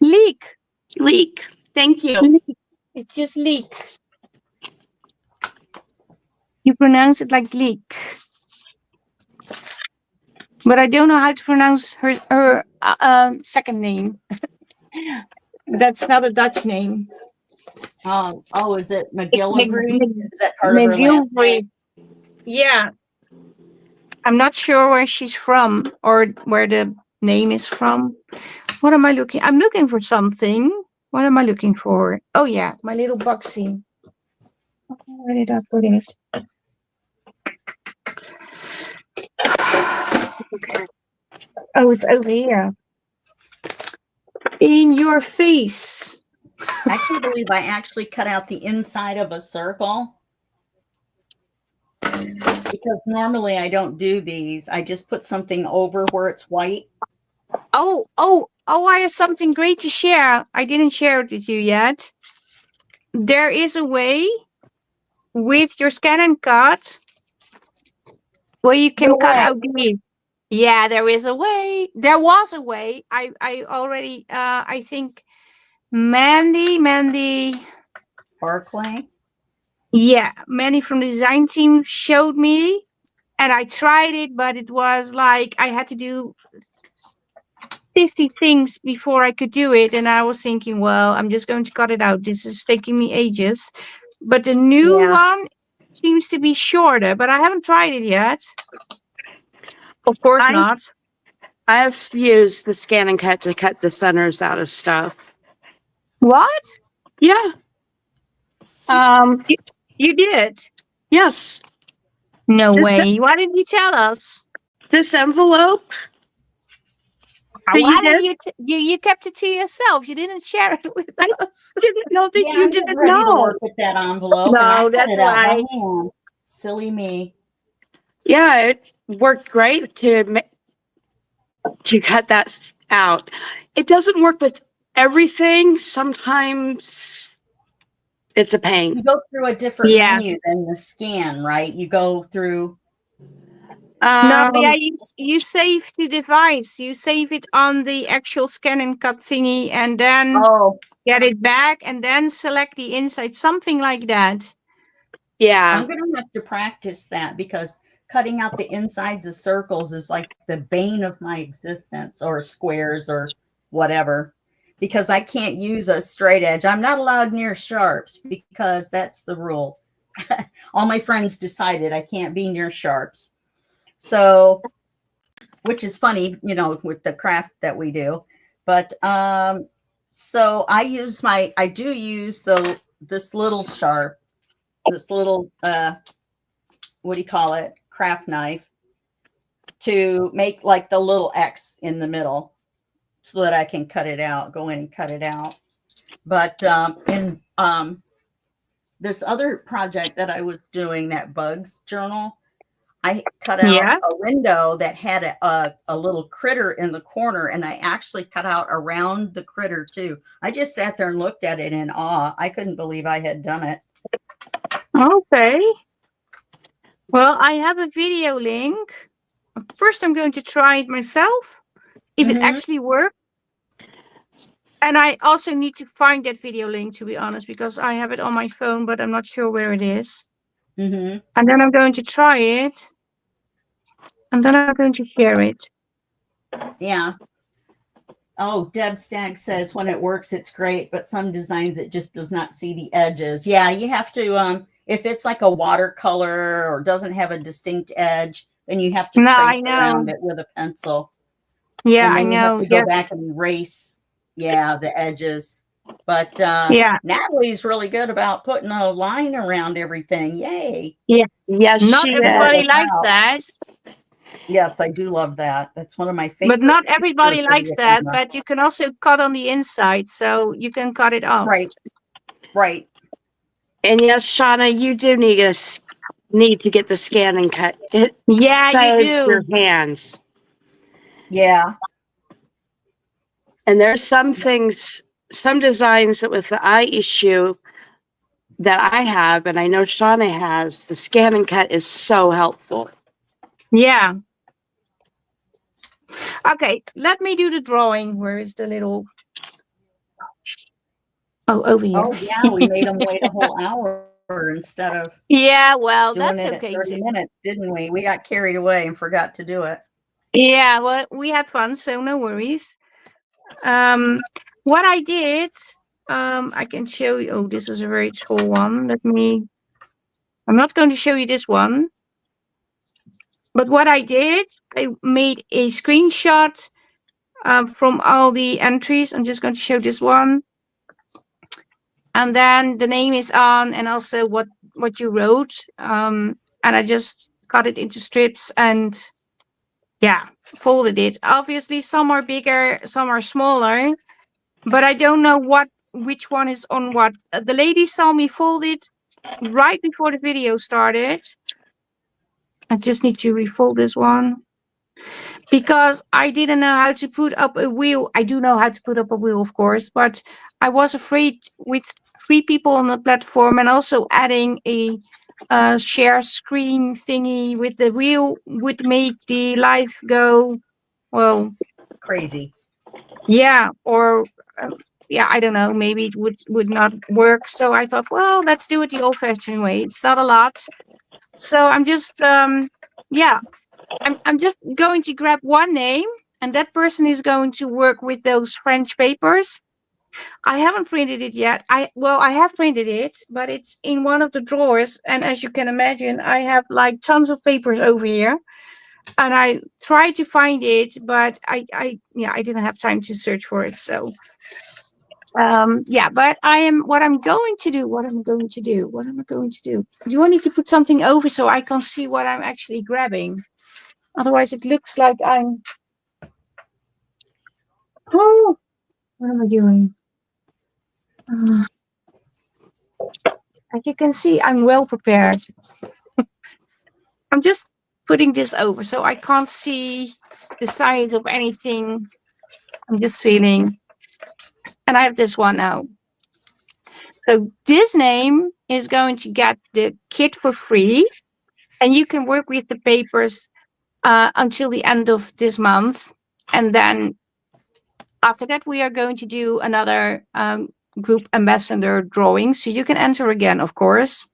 Leek. Leek. Thank you. Leek. It's just leek. You pronounce it like leek. But I don't know how to pronounce her second name. That's not a Dutch name. Oh, is it McGillivray? Is that part of her last McGillivray. name? Yeah. I'm not sure where she's from or where the name is from. What am I looking? I'm looking for something. What am I looking for? Oh yeah, my little boxy. Where did I put it? Oh, it's over here. In your face. I can't believe I actually cut out the inside of a circle. Because normally I don't do these. I just put something over where it's white. Oh, I have something great to share. I didn't share it with you yet. There is a way with your scan and cut where you can cut out these. Yeah, there is a way. There was a way. I already I think Mandy Barclay. Yeah, Mandy from the design team showed me and I tried it, but it was like I had to do 50 things before I could do it. And I was thinking, well, I'm just going to cut it out. This is taking me ages. But the new one seems to be shorter, but I haven't tried it yet. Of course not. I've used the scan and cut to cut the centers out of stuff. What? Yeah. You did? Yes. No way. Why didn't you tell us? This envelope. Why did you kept it to yourself? You didn't share it with us. I didn't know that you didn't ready know. to work with that envelope. No, and I that's cut it out by right. hand. Silly me. Yeah, it worked great to cut that out. It doesn't work with everything. Sometimes it's a pain. You go through a different menu than the scan, right? You go through No, yeah, Um, you save the device. You save it on the actual scan and cut thingy, and then Oh, get it back, and then select the inside. Something like that. yeah. I'm going to have to practice that because cutting out the insides of circles is like the bane of my existence, or squares or whatever, because I can't use a straight edge. I'm not allowed near sharps because that's the rule. All my friends decided I can't be near sharps. So, which is funny, you know, with the craft that we do. But so I do use this little sharp, this little what do you call it, craft knife, to make like the little X in the middle so that I can cut it out, go in and cut it out. But in this other project that I was doing, that bugs journal, I cut out Yeah. a window that had a little critter in the corner, and I actually cut out around the critter too. I just sat there and looked at it in awe. I couldn't believe I had done it. Okay. Well, I have a video link. First, I'm going to try it myself if it Mm-hmm. actually works. And I also need to find that video link, to be honest, because I have it on my phone, but I'm not sure where it is. Mm-hmm. And then I'm going to try it, and then I'm going to share it. Yeah. Oh, Deb Stagg says when it works, it's great, but some designs it just does not see the edges. Yeah, you have to, if it's like a watercolor or doesn't have a distinct edge, then you have to No, I trace know. around it with a pencil. Yeah, And I then you have know. to go Yes. back and erase, yeah, the edges. But Yeah. Natalie's really good about putting a line around everything. Yay. Yeah. Yes, Not she To help everybody us is. likes out. that, Yes, I do love that. That's one of my but favorite not everybody features of likes the that. camera. But you can also cut on the inside, so you can cut it off. Right, right. And yes, Shauna, you do need to get the scan and cut. It Yeah, you saves your do. hands. Yeah. And there's some things, some designs that with the eye issue that I have, and I know Shauna has, the scan and cut is so helpful. Yeah. Okay, let me do the drawing. Where is the little? Oh, over here. Oh, yeah, we made them wait a whole hour instead of Yeah, well, doing that's it at okay 30 too. minutes, didn't we? We got carried away and forgot to do it. Yeah, well, we had fun, so no worries. What I did, I can show you. Oh, this is a very tall one. I'm not going to show you this one, but what I did, I made a screenshot from all the entries. I'm just going to show this one, and then the name is on, and also what you wrote. And I just cut it into strips and yeah, folded it. Obviously, some are bigger, some are smaller, but I don't know which one is on what. The lady saw me fold it right before the video started. I just need to refold this one because I didn't know how to put up a wheel. I do know how to put up a wheel, of course, but I was afraid with 3 people on the platform and also adding a share screen thingy with the wheel would make the live go, well, Crazy. yeah, or yeah, I don't know, maybe it would not work. So I thought, well, let's do it the old-fashioned way. It's not a lot. So I'm just yeah, I'm just going to grab one name, and that person is going to work with those French papers. I haven't printed it yet. I have printed it, but it's in one of the drawers, and as you can imagine, I have like tons of papers over here. And I tried to find it, but I didn't have time to search for it. So yeah, but what I'm going to do, what am I going to do? What am I going to do? Do I need to put something over so I can see what I'm actually grabbing? Otherwise it looks like I'm, oh, what am I doing? Uh, as you can see, I'm well prepared. I'm just putting this over so I can't see the size of anything. I'm just feeling, and I have this one now. So this name is going to get the kit for free, and you can work with the papers until the end of this month. And then after that, we are going to do another group ambassador drawing. So you can enter again, of course.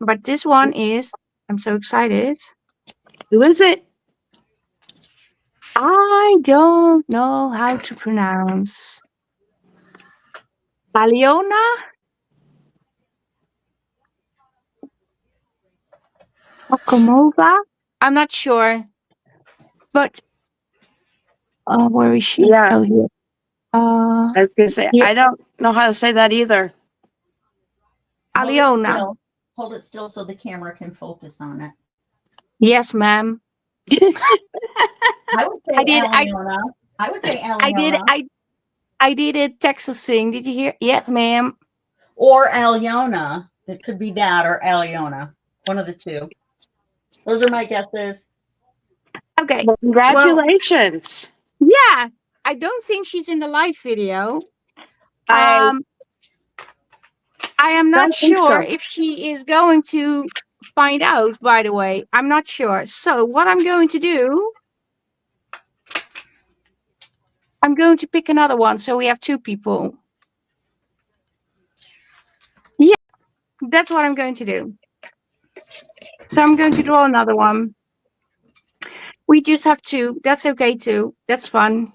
But this one is, I'm so excited. Who is it? I don't know how to pronounce. Aliona? Okomova? I'm not sure. But where is she? Yeah. Oh, here. I was going to say, Here. I don't know how to say that either. Aliona. Hold it still so the camera can focus on it. Yes, ma'am. I would say I did. Aliona. I would say Aliona. I did a Texas thing. Did you hear? Yes, ma'am. Or Aliona. It could be that or Aliona. One of the two. Those are my guesses. Okay. Well, congratulations. Well, yeah. I don't think she's in the live video. I am not sure if she is going to find out, by the way. I'm not sure. So what I'm going to do, I'm going to pick another one. So we have two people. Yeah, that's what I'm going to do. So I'm going to draw another one. We just have two. That's okay too. That's fun.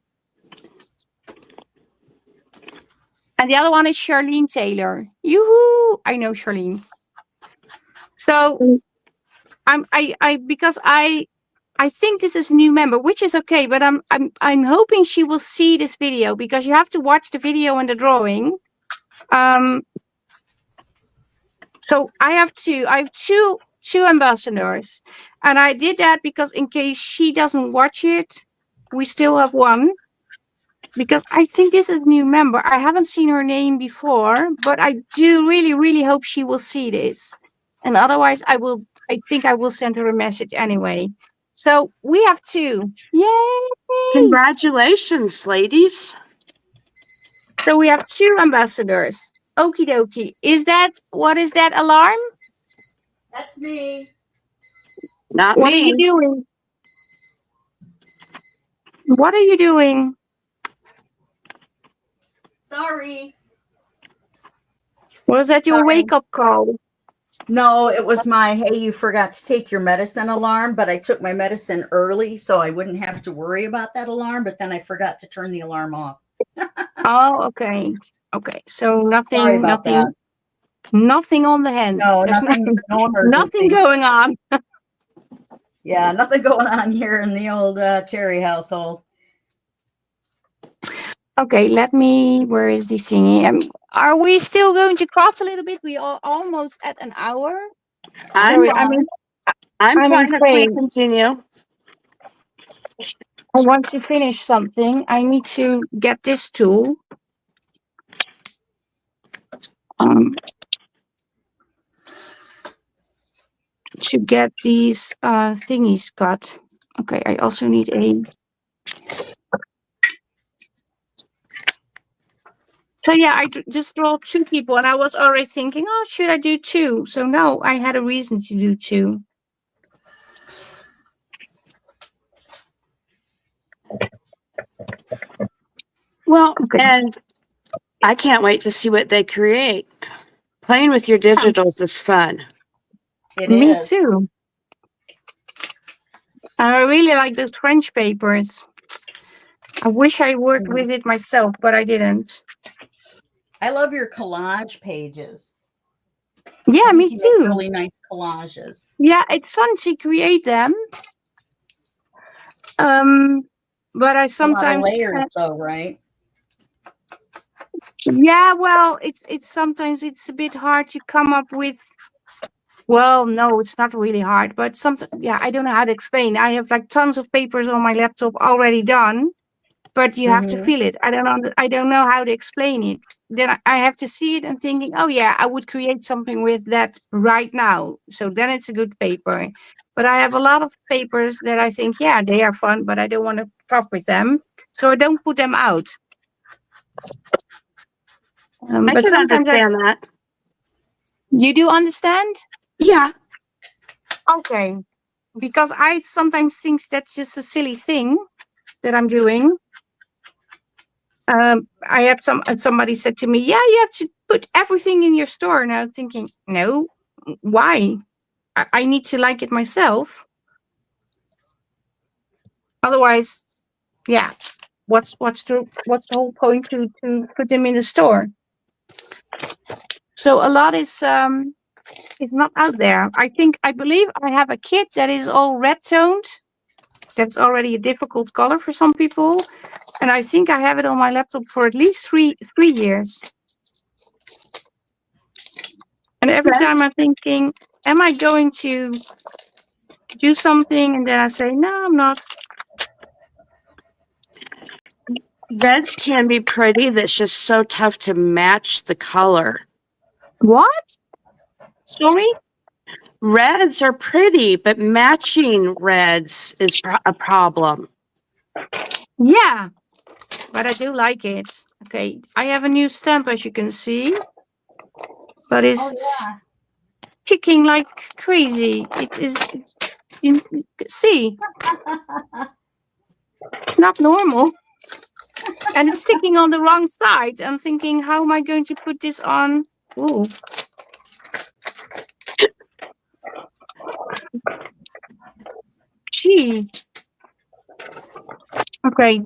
And the other one is Charlene Taylor. Yoo-hoo! I know Charlene. So because I think this is a new member, which is okay, but I'm hoping she will see this video because you have to watch the video and the drawing. So I have two ambassadors, and I did that because in case she doesn't watch it, we still have one. Because I think this is a new member. I haven't seen her name before, but I do really, really hope she will see this. And otherwise, I think I will send her a message anyway. So we have two. Yay! Congratulations, ladies. So we have two ambassadors. Okie dokie. What is that alarm? That's me. Not What me. are you doing? What are you doing? Sorry. Was that your Sorry. wake-up call? No, it was my, hey, you forgot to take your medicine alarm, but I took my medicine early so I wouldn't have to worry about that alarm, but then I forgot to turn the alarm off. Oh, okay. Okay. So Sorry about that. Nothing on the hand. No, There's nothing, no nothing emergency. going on. Yeah, nothing going on here in the old Terry household. Okay, where is the thingy? Are we still going to craft a little bit? We are almost at an hour. I'm I'm fine if we afraid. continue. I want to finish something. I need to get this tool. To get these thingies cut. Okay, I also need a. So yeah, I just draw two people, and I was already thinking, oh, should I do two? So no, I had a reason to do two. Well, and I can't wait to see what they create. Playing with your digitals is fun. Me too. I really like those French papers. I wish I worked with it myself, but I didn't. I love your collage pages. Yeah, me too. Really nice collages. Yeah, it's fun to create them. But I sometimes a lot of layers, though, right? Yeah, well, it's sometimes it's a bit hard to come up with. Well, no, it's not really hard, but sometimes, yeah, I don't know how to explain. I have like tons of papers on my laptop already done, but you have to feel it. I don't know how to explain it. Then I have to see it and thinking, oh yeah, I would create something with that right now. So then it's a good paper. But I have a lot of papers that I think, yeah, they are fun, but I don't want to prop with them, so I don't put them out. I but can sometimes understand that. You do understand? Yeah. Okay. because I sometimes think that's just a silly thing that I'm doing. I had somebody said to me, "Yeah, you have to put everything in your store." And I was thinking, no, why? I need to like it myself. Otherwise, yeah, what's the whole point to put them in the store? So a lot is not out there. I believe I have a kit that is all red toned. That's already a difficult color for some people. And I think I have it on my laptop for at least three years. And every time I'm thinking, am I going to do something? And then I say, no, I'm not. Reds can be pretty. That's just so tough to match the color. What? Sorry? Reds are pretty, but matching reds is a problem. Yeah, but I do like it. Okay, I have a new stamp, as you can see, but it's ticking like crazy. It is, you see, it's not normal. And it's sticking on the wrong side. I'm thinking, how am I going to put this on? Ooh. Gee. Okay.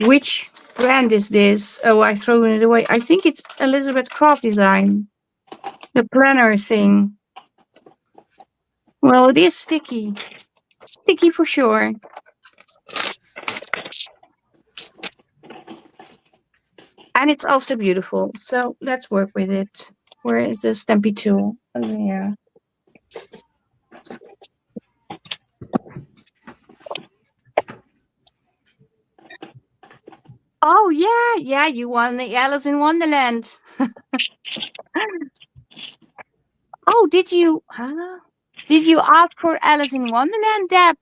Which brand is this? Oh, I throw it away. I think it's Elizabeth Craft Design. The planner thing. Well, it is sticky. Sticky for sure. And it's also beautiful. So let's work with it. Where is the stampy tool? Oh, yeah. Oh, yeah. Yeah, you won the Alice in Wonderland. Oh, did you? Huh? Did you ask for Alice in Wonderland, Deb?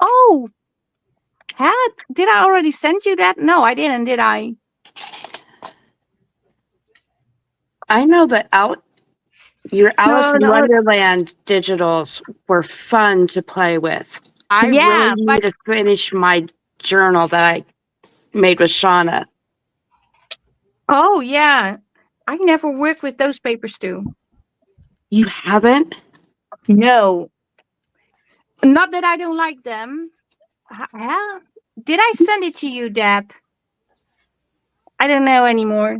Oh, did I already send you that? No, I didn't, did I? I know that your Alice in No. Wonderland digitals were fun to play with. I Yeah, really need but to finish my journal that I made with Shauna. oh yeah, I never worked with those papers too. You haven't? No, not that I don't like them. Huh? Did I send it to you, Deb? I don't know anymore.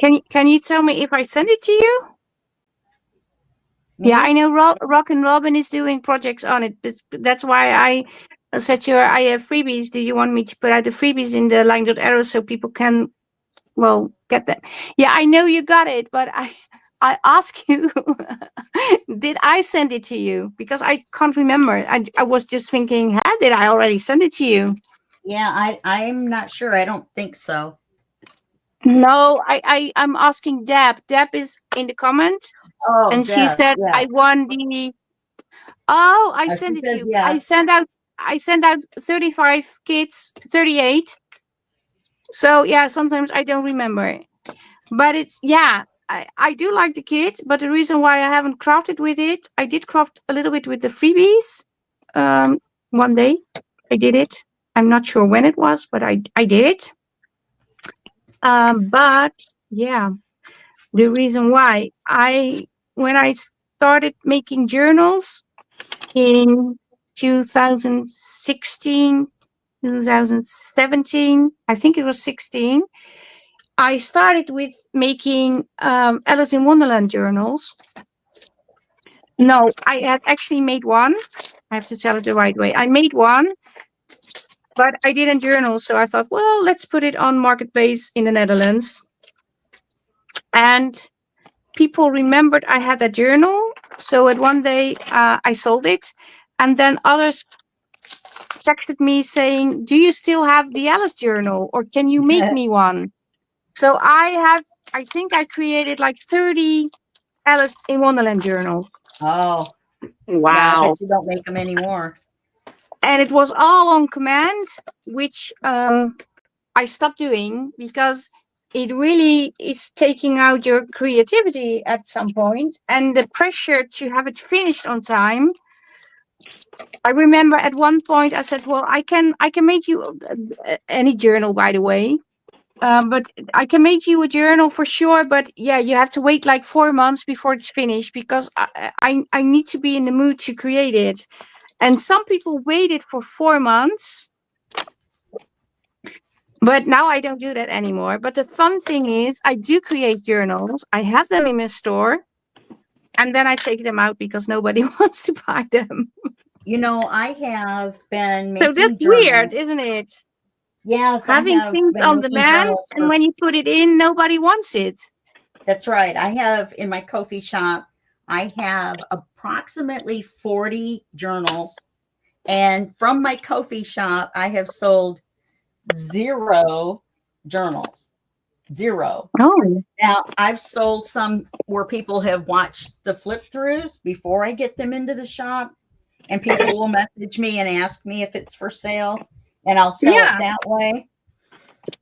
Can you tell me if I send it to you? Me? Yeah, I know Rock and Robin is doing projects on it, but that's why I said to her, I have freebies. Do you want me to put out the freebies in the LineDotArrow so people can, well, get them? Yeah, I know you got it, but I ask you, did I send it to you? Because I can't remember. I was just thinking, did I already send it to you? Yeah, I'm not sure. I don't think so. No, I'm asking Deb. Deb is in the comment, Oh, and she Deb, said yeah. I won the. Oh, I She sent it to says you. yes. I sent out 35 kits, 38. So yeah, sometimes I don't remember. But it's yeah, I do like the kit, but the reason why I haven't crafted with it, I did craft a little bit with the freebies. One day I did it. I'm not sure when it was, but I did it. But yeah, the reason why when I started making journals in 2016, 2017, I think it was 16, I started with making Alice in Wonderland journals. No, I had actually made one. I have to tell it the right way. I made one, but I didn't journal. So I thought, well, let's put it on Marketplace in the Netherlands. And people remembered I had a journal. So at one day I sold it. And then others texted me saying, do you still have the Alice journal or can you make me one? So I think I created like 30 Alice in Wonderland journals. Oh, yeah. I bet Wow. you don't make them anymore. And it was all on command, which I stopped doing because it really is taking out your creativity at some point, and the pressure to have it finished on time. I remember at one point I said, "Well, I can make you any journal, by the way, but I can make you a journal for sure. But yeah, you have to wait like 4 months before it's finished because I need to be in the mood to create it." And some people waited for 4 months, but now I don't do that anymore. But the fun thing is, I do create journals. I have them in my store, and then I take them out because nobody wants to buy them. You know, I have been So that's making weird, journals. isn't it? Yes, I Having have things been on making demand, journals and for, when you put it in, nobody wants it. that's right. I have in my coffee shop, I have approximately 40 journals. And from my coffee shop, I have sold 0 journals. 0. Oh, Now, I've sold some where people have watched the flip throughs before I get them into the shop, and people will message me and ask me if it's for sale, and I'll sell it yeah. that way.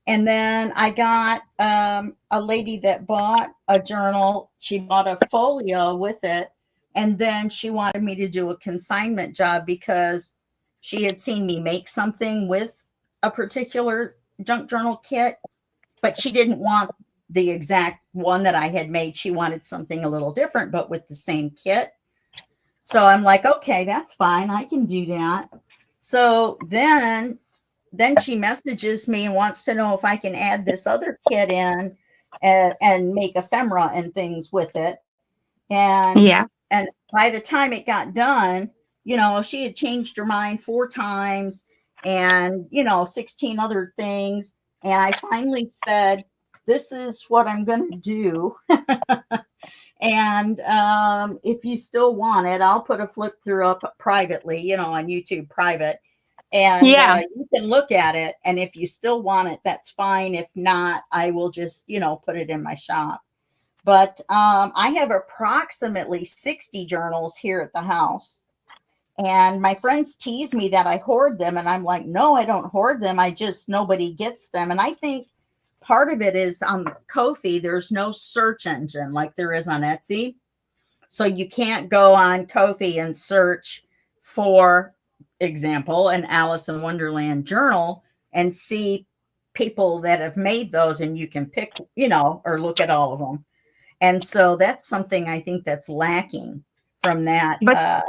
And then I got a lady that bought a journal. She bought a folio with it, and then she wanted me to do a consignment job because she had seen me make something with a particular junk journal kit, but she didn't want the exact one that I had made. She wanted something a little different, but with the same kit. So I'm like, okay, that's fine. I can do that. So then she messages me and wants to know if I can add this other kit in and make ephemera and things with it. And Yeah. and by the time it got done, you know, she had changed her mind 4 times and, you know, 16 other things. And I finally said, this is what I'm going to do. And if you still want it, I'll put a flip through up privately, you know, on YouTube private. And Yeah. you can look at it. And if you still want it, that's fine. If not, I will just, you know, put it in my shop. But I have approximately 60 journals here at the house. And my friends tease me that I hoard them. And I'm like, no, I don't hoard them. I just, nobody gets them. And I think part of it is on Ko-fi, there's no search engine like there is on Etsy. So you can't go on Ko-fi and search for example, an Alice in Wonderland journal and see people that have made those and you can pick, you know, or look at all of them. And so that's something I think that's lacking from that But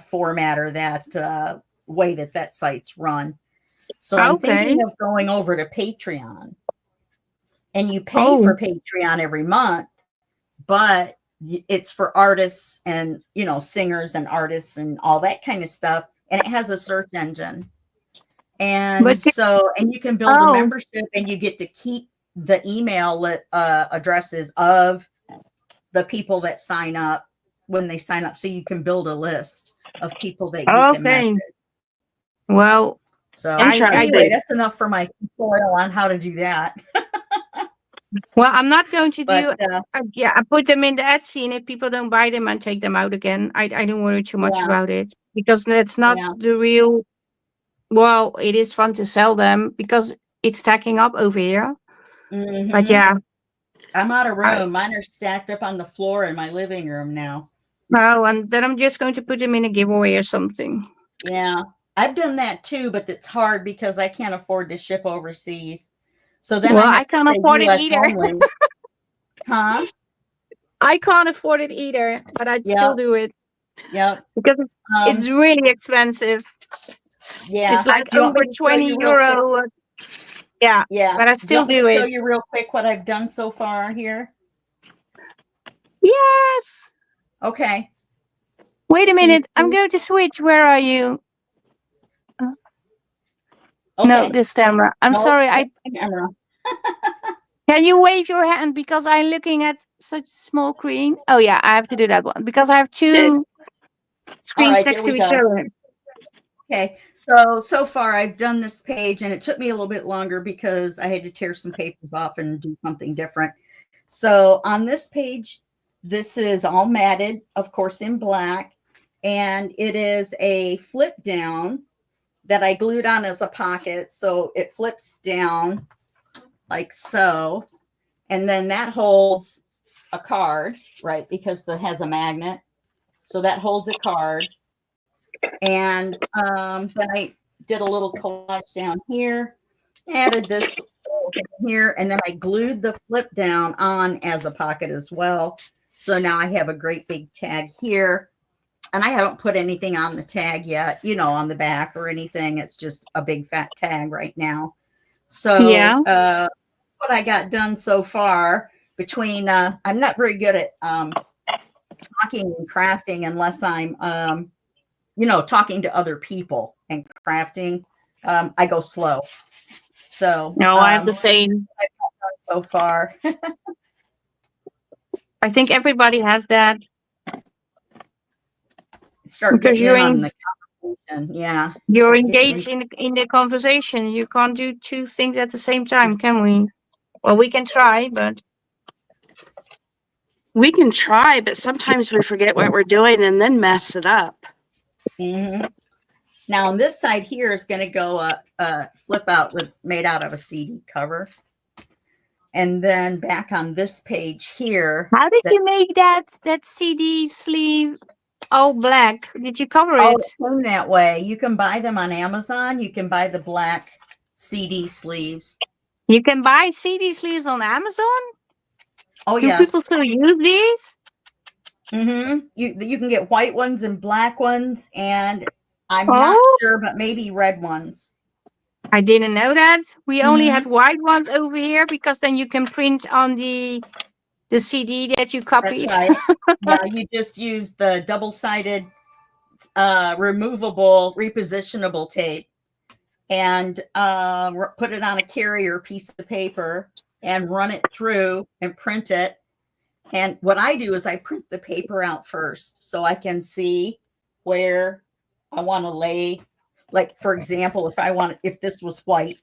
format or that way that site's run. So I'm okay. thinking of going over to Patreon, and you pay Oh, for Patreon every month, but it's for artists and, you know, singers and artists and all that kind of stuff. And it has a search engine. but And so, and you can build a oh, membership and you get to keep the email addresses of the people that sign up when they sign up. So you can build a list of people that you can message. okay. Well, So I anyway, Interesting. that's enough for my tutorial on how to do that. well, I'm not going to But do. Yeah, I put them in the Etsy, and if people don't buy them, I take them out again. I don't worry too much yeah, about it because that's not yeah. the real. Well, it is fun to sell them because it's stacking up over here. But Hmm. yeah, I'm out of I, room. Mine are stacked up on the floor in my living room now. well, and then I'm just going to put them in a giveaway or something. Yeah, I've done that too, but it's hard because I can't afford to ship overseas. So then Well, I have I to can't say afford it US either. only. Huh? I can't afford it either, but I'd still Yep. do it Yep. because it's Um, really expensive. It's yeah. like Do you want over me to show 20 you real quick? euro. Yeah, Yeah. but I Do you still want me do to show it. you real quick what I've done so far here? Yes. Okay. Wait a Can you minute. I'm see? going to switch. Where are you? No, Okay. this camera. I'm No, sorry. I that's the camera. Can you wave your hand because I'm looking at such small screen? Oh yeah, I have to do that one because I have two All screens right, there next we to each go. other. Okay, so far I've done this page and it took me a little bit longer because I had to tear some papers off and do something different. So on this page, this is all matted, of course, in black, and it is a flip down that I glued on as a pocket. So it flips down like so. And then that holds a card, right? Because it has a magnet. So that holds a card. And then I did a little collage down here, added this here, and then I glued the flip down on as a pocket as well. So now I have a great big tag here. And I haven't put anything on the tag yet, you know, on the back or anything. It's just a big fat tag right now. So Yeah. what I got done so far between I'm not very good at talking and crafting unless I'm you know, talking to other people and crafting. I go slow. So No, I have the same. so far. I think everybody has that Start because getting in on the conversation. Yeah. you're Start getting engaged in the conversation. You can't do two things at the same time, can we? Well, we can try, but We can try, but sometimes we forget what we're doing and then mess it up. Mhm. Now on this side here is going to go a flip out with made out of a CD cover. And then back on this page here. how did you make that CD sleeve all black? Did you cover Oh, it? it came that way. You can buy them on Amazon. You can buy the black CD sleeves. You can buy CD sleeves on Amazon. Oh, Do people yes. still use these? Mm-hmm. You can get white ones and black ones, and I'm not Oh, sure, but maybe red ones. I didn't know that. We only Mm-hmm. had white ones over here because then you can print on the CD that you That's copied. right. Yeah, you just use the double-sided removable repositionable tape and put it on a carrier piece of paper and run it through and print it. And what I do is I print the paper out first so I can see where I want to lay. Like, for example, if this was white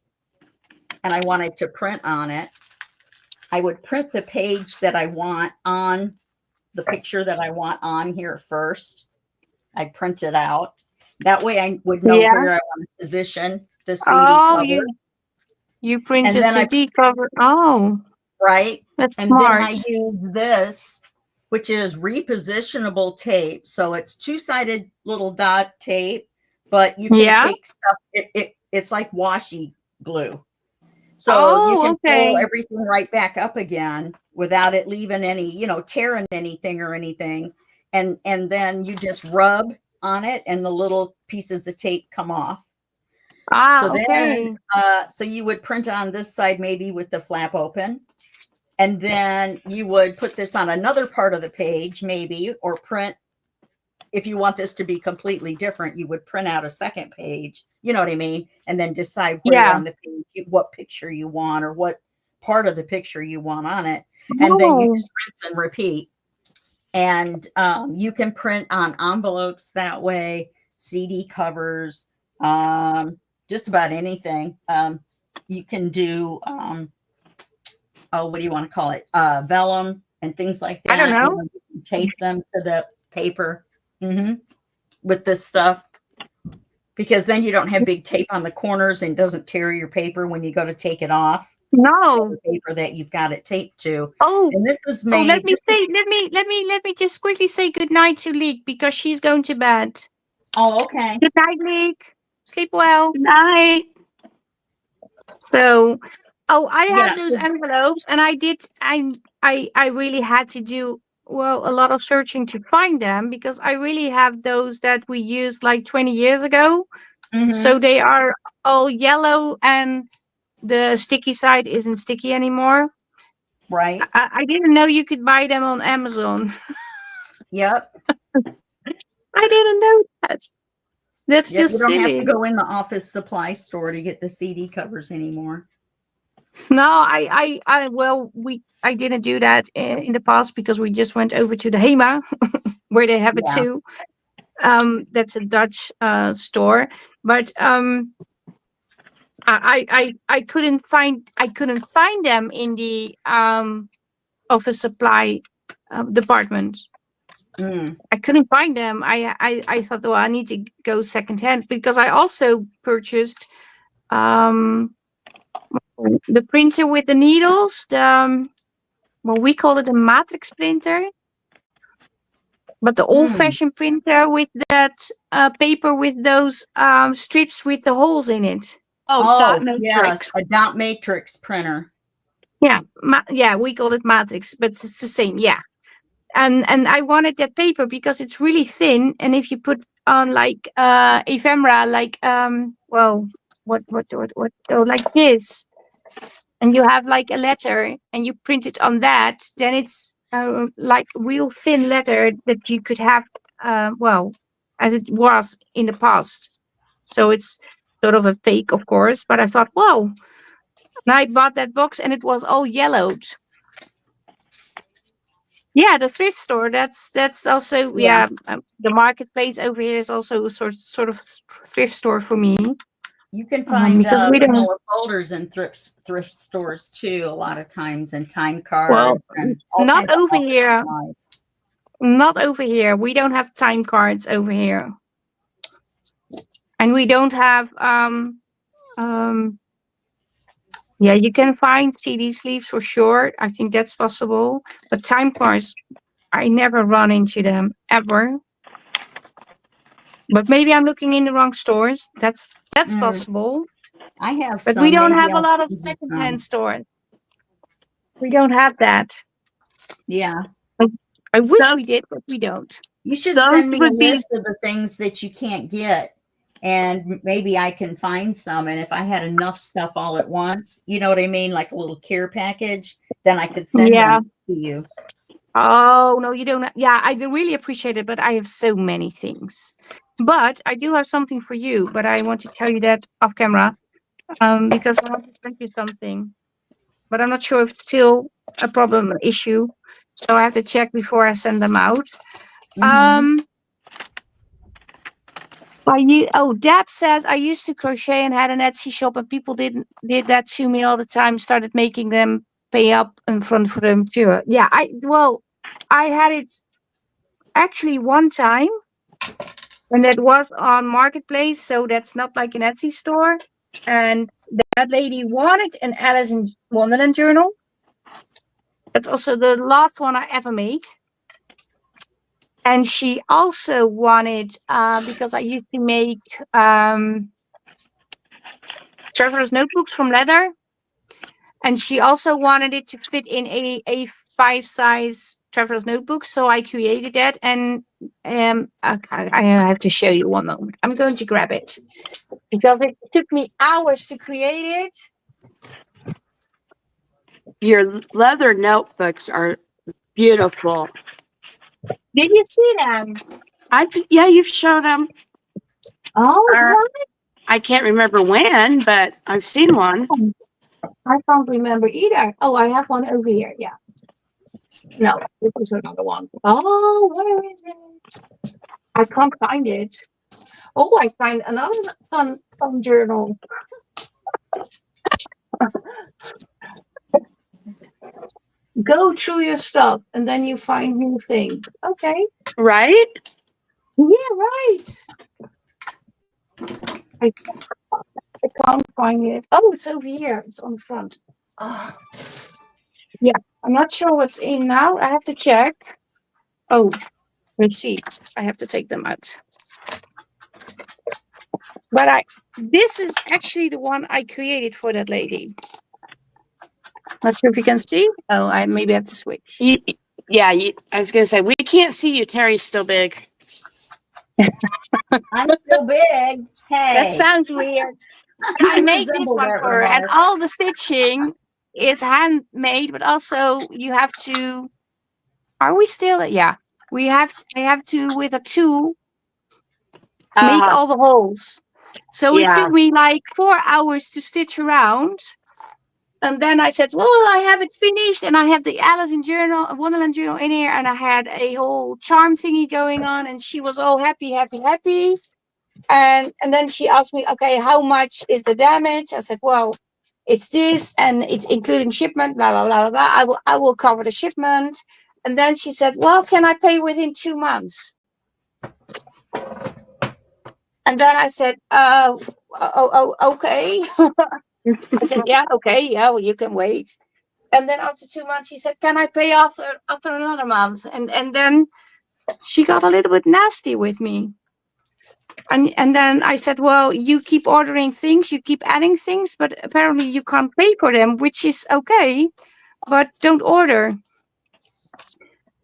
and I wanted to print on it, I would print the page that I want on the picture that I want on here first. I print it out. That way I would know Yeah. where I want to position the CD Oh, cover. you print And a then CD cover. Oh, right? that's And then smart. I use this, which is repositionable tape. So it's two-sided little dot tape, but you can Yeah. take stuff. It's like washi glue. So you Oh, can pull okay. everything right back up again without it leaving any, you know, tearing anything or anything. And then you just rub on it and the little pieces of tape come off. Ah, So then, okay. so you would print on this side maybe with the flap open. And then you would put this on another part of the page, maybe, or print. If you want this to be completely different, you would print out a second page. You know what I mean? And then decide where Yeah. on the page, what picture you want or what part of the picture you want on it. And then you Oh, just rinse and repeat. And you can print on envelopes that way, CD covers, just about anything. You can do oh, what do you want to call it? Vellum and things like I don't that. You know. know, you can tape them to the paper with this stuff because then you don't have big tape on the corners and doesn't tear your paper when you go to take it off No. the paper that you've got it taped to. Oh, And this is oh, let made. me say, let me just quickly say goodnight to Leek because she's going to bed. Oh, okay. Good night, Leek. Sleep well. Good night. So, oh, I have Yeah. those envelopes, and I really had to do well a lot of searching to find them because I really have those that we used like 20 years ago. So Mm-hmm. they are all yellow, and the sticky side isn't sticky anymore. Right. I didn't know you could buy them on Amazon. Yep. I didn't know that. That's Yep. You just don't have to silly. go in the office supply store to get the CD covers anymore. No, well, I didn't do that in the past because we just went over to the HEMA where they have it Yeah. too. That's a Dutch store, but I couldn't find them in the office supply department. Mm. I couldn't find them. I thought, well, I need to go secondhand because I also purchased the printer with the needles. Well, we call it a matrix printer, but the old-fashioned printer with that paper with those strips with the holes in it. Oh, dot Oh, yes, matrix. a dot matrix printer. Yeah, yeah, we call it matrix, but it's the same. Yeah, and I wanted that paper because it's really thin, and if you put on like ephemera, like well, what oh, like this, and you have like a letter, and you print it on that, then it's like real thin letter that you could have, well, as it was in the past. So it's sort of a fake, of course, but I thought, wow. And I bought that box, and it was all yellowed. Yeah, the thrift store. That's also, Yeah. yeah. The marketplace over here is also a sort of thrift store for me. You can find Because we don't. vanilla folders in thrift stores too, a lot of times, and time Well, cards and all not kinds of over office here. supplies. Not over here. We don't have time cards over here, and we don't have. Yeah, you can find CD sleeves for sure. I think that's possible, but time cards, I never run into them ever. But maybe I'm looking in the wrong stores. That's Mm, possible. I have But we some. don't Maybe have a I'll lot of send you secondhand some. stores. We don't have that. Yeah. I wish Those, we did, but we don't. You should those send me a would be list of the things that you can't get, and maybe I can find some. And if I had enough stuff all at once, you know what I mean, like a little care package, then I could send Yeah. them to you. Oh no, you don't. Yeah, I do really appreciate it, but I have so many things. But I do have something for you. But I want to tell you that off camera, because I want to send you something. But I'm not sure if it's still a problem, an issue. So I have to check before I send them out. Mm-hmm. Um, Deb says I used to crochet and had an Etsy shop, and people did that to me all the time. Started making them pay up in front for them too. Yeah, I had it actually one time, and that was on Marketplace, so that's not like an Etsy store. And that lady wanted an Alice in Wonderland journal. That's also the last one I ever made. And she also wanted, because I used to make traveler's notebooks from leather, and she also wanted it to fit in a A5 size traveler's notebook. So I created that, and I have to show you one moment. I'm going to grab it because it took me hours to create it. your leather notebooks are beautiful. Did you see them? Yeah, you've shown them. Oh, I can't remember when, but I've seen one. I can't remember either. Oh, I have one over here. Yeah. No, this is another one. Oh, where is it? I can't find it. Oh, I find another fun journal. Go through your stuff and then you find new things. Okay. Right? Yeah, right. I, I can't find it. Oh, it's over here. It's on the front. Oh. Yeah, I'm not sure what's in now. I have to check. Oh, receipts. I have to take them out. But this is actually the one I created for that lady. Not sure if you can see. Oh, I maybe have to switch. I was going to say, we can't see you. Terry's still big. I'm still big. Hey, That sounds weird. I made this resemble one that for her, and remark. all the stitching is handmade, but also you have to. Are we still? Yeah, we have. I have to with a tool make all the holes. So it Yeah. took me like 4 hours to stitch around. And then I said, well, I have it finished, and I have the Alice in Wonderland journal in here, and I had a whole charm thingy going on, and she was all happy, happy, happy. And then she asked me, okay, how much is the damage? I said, well, it's this, and it's including shipment, blah blah blah blah. I will cover the shipment. And then she said, well, can I pay within 2 months? And then I said, okay. I said, yeah, okay, yeah, well, you can wait. And then after 2 months, she said, can I pay after another month? And then she got a little bit nasty with me. And then I said, well, you keep ordering things, you keep adding things, but apparently you can't pay for them, which is okay, but don't order.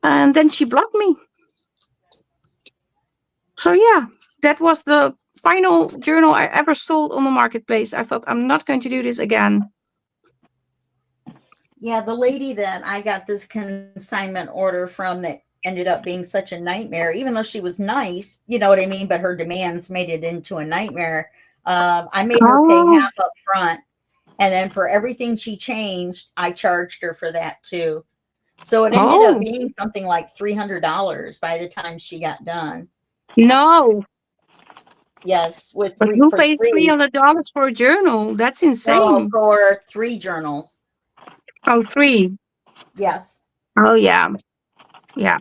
And then she blocked me. So yeah, that was the final journal I ever sold on the marketplace. I thought, I'm not going to do this again. Yeah, the lady that I got this consignment order from that ended up being such a nightmare, even though she was nice, you know what I mean? But her demands made it into a nightmare. I made her pay Oh, half up front. And then for everything she changed, I charged her for that too. So it ended up oh, being something like $300 by the time she got done. no. Yes, with But three who for pays three. $300 for a journal? That's No, insane. for 3 journals. Oh, three. Yes. Oh, yeah. Yeah.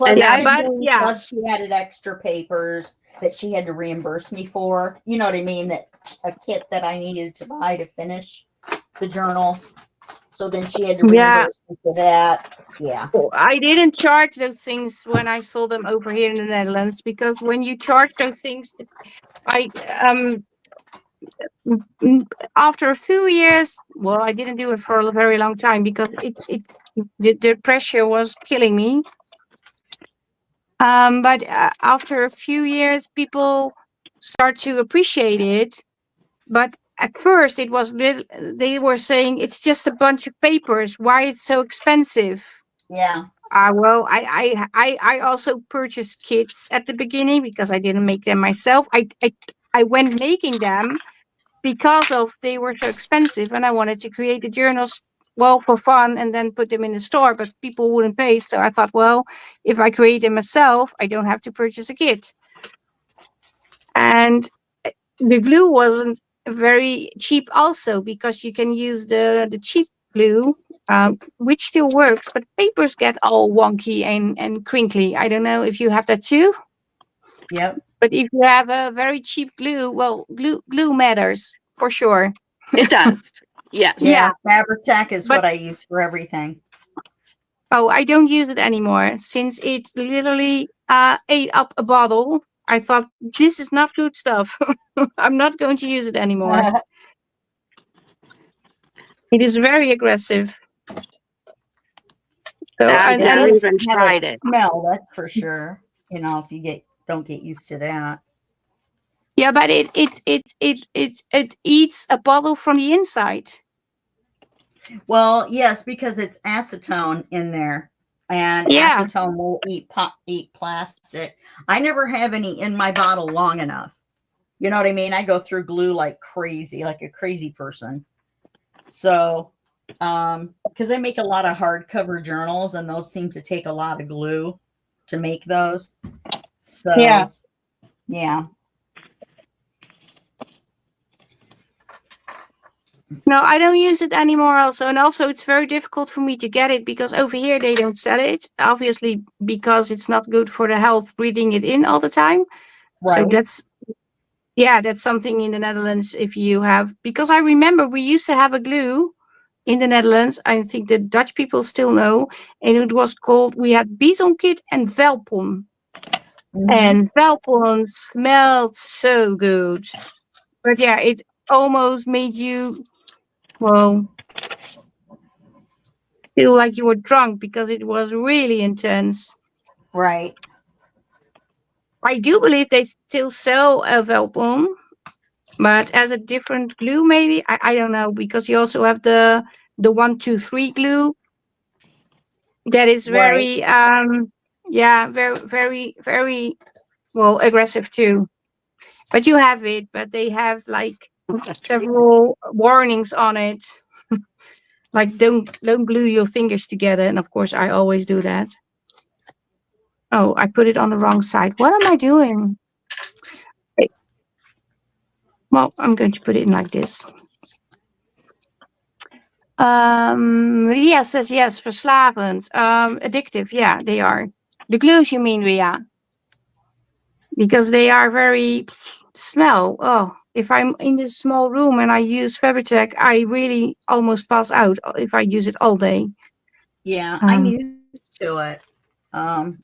And Yeah. I But yeah. Plus she added extra papers that she had to reimburse me for. You know what I mean? That a kit that I needed to buy to finish the journal. So then she had to Yeah. reimburse me for that. Yeah. I didn't charge those things when I sold them over here in the Netherlands, because when you charge those things, I after a few years, well, I didn't do it for a very long time because the pressure was killing me. But after a few years, people start to appreciate it. But at first, it was they were saying it's just a bunch of papers. Why it's so expensive? Yeah. Well, I also purchased kits at the beginning because I didn't make them myself. I went making them because of they were so expensive, and I wanted to create the journals, well, for fun and then put them in the store, but people wouldn't pay. So I thought, well, if I create them myself, I don't have to purchase a kit. And the glue wasn't very cheap also, because you can use the cheap glue, which still works, but papers get all wonky and crinkly. I don't know if you have that too. Yep. But if you have a very cheap glue, well, glue matters for sure. It does. Yes. Yeah, Yeah. Fabri-Tac is but what I use for everything. oh, I don't use it anymore since it literally ate up a bottle. I thought, this is not good stuff. I'm not going to use it anymore. It is very aggressive. So I It haven't and does even have a tried it. smell, that's for sure. You know, if you don't get used to that. yeah, but it eats a bottle from the inside. Well, yes, because it's acetone in there, and Yeah. acetone will eat plastic. I never have any in my bottle long enough. You know what I mean? I go through glue like crazy, like a crazy person. So, because I make a lot of hardcover journals, and those seem to take a lot of glue to make those. Yeah. So, yeah. No, I don't use it anymore also. And also it's very difficult for me to get it because over here they don't sell it. Obviously, because it's not good for the health breathing it in all the time. So Right. that's something in the Netherlands if you have, because I remember we used to have a glue in the Netherlands. I think the Dutch people still know. And it was called, we had Bizonkit and Velpon. Hmm. And Velpon smelled so good. But yeah, it almost made you, well, feel like you were drunk because it was really intense. Right. I do believe they still sell a Velpon, but as a different glue, maybe. I don't know, because you also have the 1, 2, 3 glue that is Right. very yeah, very very very well aggressive too. But you have it, but they have like several warnings on it. Like don't glue your fingers together, and of course I always do that. Oh, I put it on the wrong side. What am I doing? Wait, well, I'm going to put it in like this. Ria says yes, verslavend. Addictive, yeah, they are. The glues you mean, Ria? Because they are very smell. Oh, if I'm in this small room and I use Fabritech, I really almost pass out if I use it all day. Yeah, I'm Um, used to it.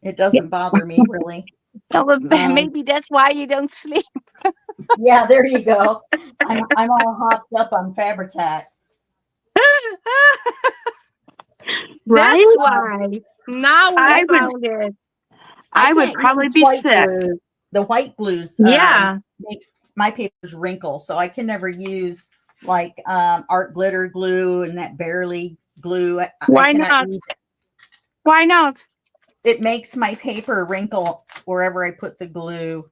It doesn't yeah. bother me really. Oh, but Um, maybe that's why you don't sleep. yeah, there you go. I'm all hopped up on Fabri-Tac. Right? That's why. Now we I would found it. I I would can't probably use be white sick. glue. The white glues Yeah. make my papers wrinkle, so I can never use like art glitter glue and that barely glue. I Why cannot not? use it. Why not? It makes my paper wrinkle wherever I put the glue.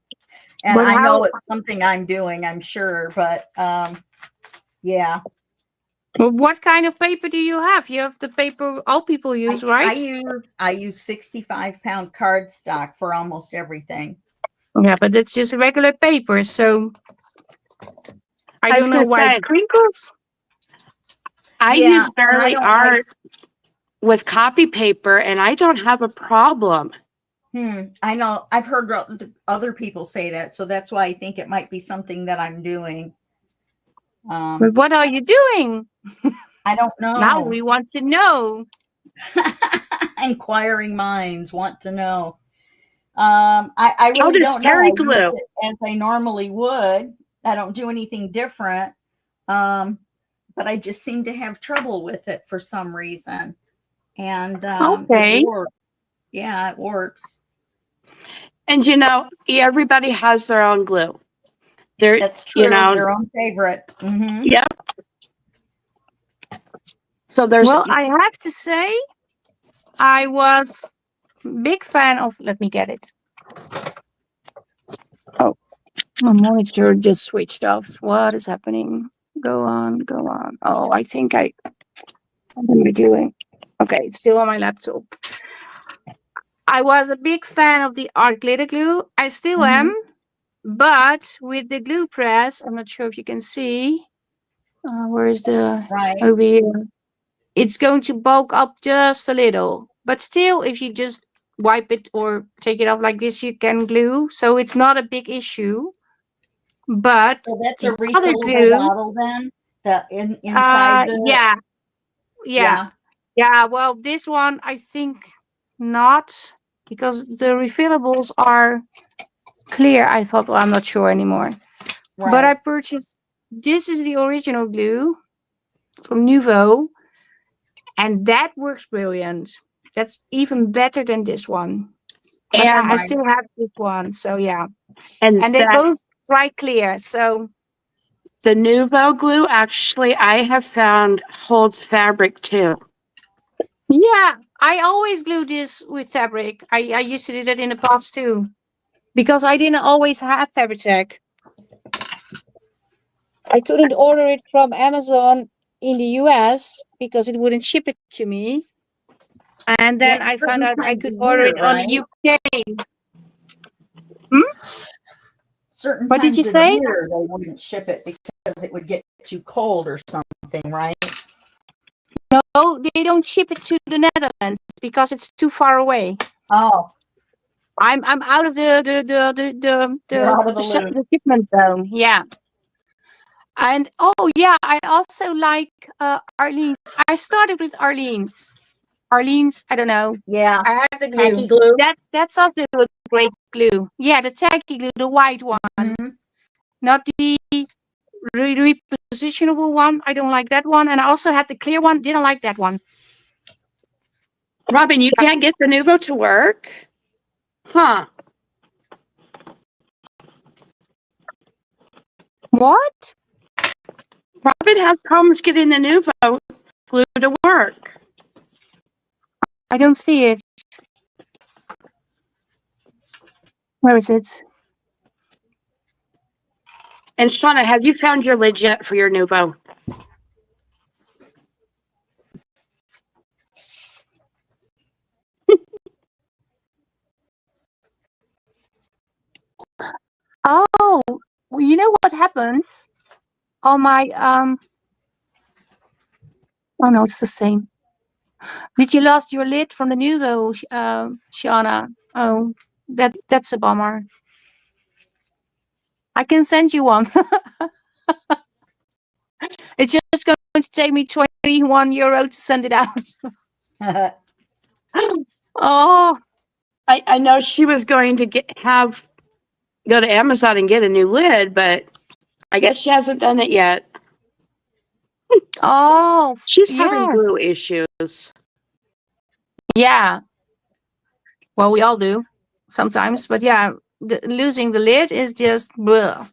And But I how? know it's something I'm doing, I'm sure, but yeah. But what kind of paper do you have? You have the paper all people use, right? I use 65-pound cardstock for almost everything. Yeah, but it's just regular paper, so I I was don't know gonna why it say crinkles. I Yeah, use and I Barely don't like Art with copy paper and I don't have a problem. I know I've heard other people say that, so that's why I think it might be something that I'm doing. But what are you doing? I don't Now know. we want to know. Inquiring minds want to know. I How really does don't know. I terry use glue? it as I normally would. I don't do anything different. But I just seem to have trouble with it for some reason. And it Okay. works. Yeah, it works. And everybody has their own glue. There, That's true. Their own favorite. yeah. So there's Well, I have to say, I was big fan of. Let me get it. Oh, my monitor just switched off. What is happening? Go on, go on. Oh, I think what am I doing? Okay, it's still on my laptop. I was a big fan of the art glitter glue. I still am, but with the glue press, I'm not sure if you can see. Where is the Right. over here? It's going to bulk up just a little, but still, if you just wipe it or take it off like this, you can glue. So it's not a big issue. But So that's a the other refillable glue, bottle then? The inside the yeah, yeah, yeah. yeah. Well, this one I think not because the refillables are clear. I thought, well, I'm not sure anymore. But I Right. purchased this is the original glue from Nuvo, and that works brilliant. That's even better than this one. But Oh I my. still have this one, so yeah. and And they that both dry clear, so the Nuvo glue actually I have found holds fabric too. yeah. I always glue this with fabric. I used to do that in the past too. Because I didn't always have Fabritech. I couldn't order it from Amazon in the US because it wouldn't ship it to me. And Yeah, then I found certain out I times could of order year, it on the right? UK. Hmm? Certain What did you times of say? year they wouldn't ship it because it would get too cold or something, right? No, they don't ship it to the Netherlands because it's too far away. Oh, I'm out of you're out of the loop. the shipment zone. Yeah. And oh yeah, I also like Arlene's. I started with Arlene's. Arlene's, I don't know. Yeah. I have the Tacky glue. glue. That's also a great glue. Yeah, the tacky glue, the white one, Mhm. not the repositionable one. I don't like that one. And I also had the clear one. Didn't like that one. Robin, you can't get the Nuvo to work? Huh. What? Robin has problems getting the Nuvo glue to work. I don't see it. Where is it? And Shauna, have you found your lid yet for your Nuvo? Oh, well, you know what happens on my Oh no, it's the same. Did you lost your lid from the new though, Shauna? Oh, that's a bummer. I can send you one. It's just going to take me €21 to send it out. Oh, I know she was going to go to Amazon and get a new lid, but I guess she hasn't done it yet. oh, She's having yes. glue issues. Yeah. Well, we all do sometimes, but yeah, losing the lid is just, bleh.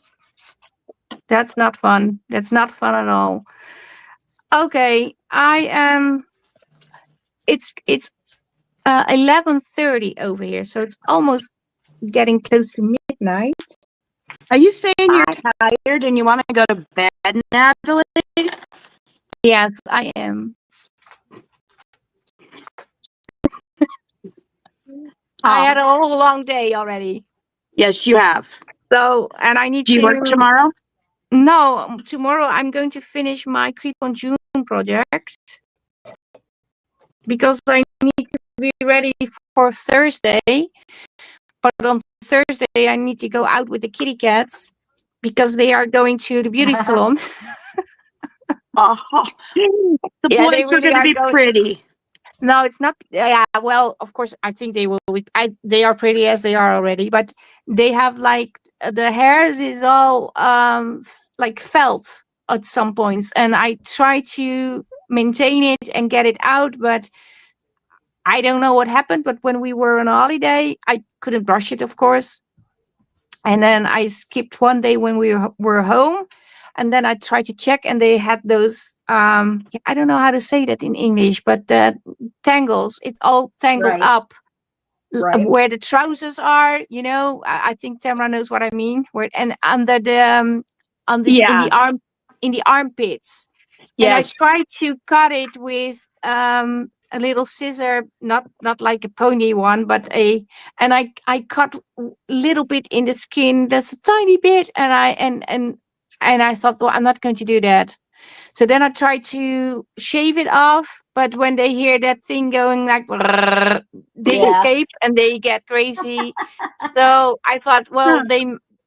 That's not fun. That's not fun at all. Okay, I am. It's 11:30 over here, so it's almost getting close to midnight. Are you saying you're I, tired and you want to go to bed, Natalie? yes, I am. I had a whole long day already. Yes, you have. So, and I need Do you work to. tomorrow? No, tomorrow I'm going to finish my Creep on June project because I need to be ready for Thursday. But on Thursday, I need to go out with the kitty cats because they are going to the beauty salon. Oh, the Yeah, they boys are really going to are be going. pretty. No, it's not. Yeah, well, of course, I think they will. They are pretty as they are already, but they have like the hairs is all like felt at some points, and I try to maintain it and get it out, but I don't know what happened. But when we were on holiday, I couldn't brush it, of course, and then I skipped one day when we were home, and then I tried to check, and they had those I don't know how to say that in English, but the tangles, it's all tangled Right. up Right. where the trousers are, I think Tamara knows what I mean, where and under the on the in Yeah. the armpits, and I Yes. tried to cut it with a little scissor, not like a pony one, but and I cut a little bit in the skin, just a tiny bit, and I thought, well, I'm not going to do that. So then I tried to shave it off, but when they hear that thing going like, brrr, they Yeah. escape and they get crazy. So I thought, well,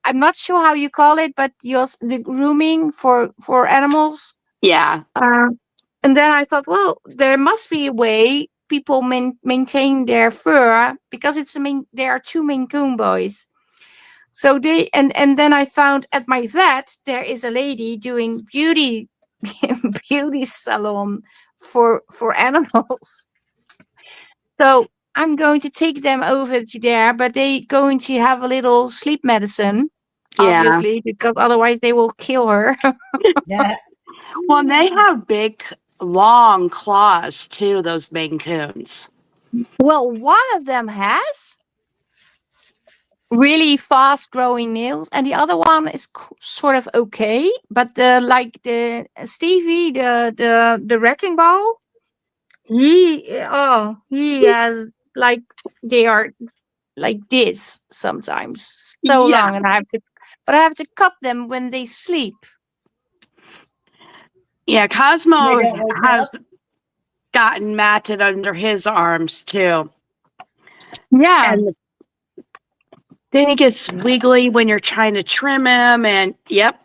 I'm not sure how you call it, but the grooming for animals. Yeah. And then I thought, well, there must be a way people maintain their fur because there are two Maine Coon boys. So and then I found at my vet there is a lady doing beauty salon for animals. So I'm going to take them over to there, but they going to have a little sleep medicine, Yeah. obviously, because otherwise they will kill her. Yeah. Well, they have big, long claws too, those Maine Coons. Well, one of them has really fast growing nails, and the other one is sort of okay. But the Stevie, the wrecking ball, he has like they are like this sometimes so Yeah. long, and I have to cut them when they sleep. Yeah. Cosmo They don't wake has up. gotten matted under his arms too. Yeah, And then he gets wiggly when you're trying to trim him. And yep,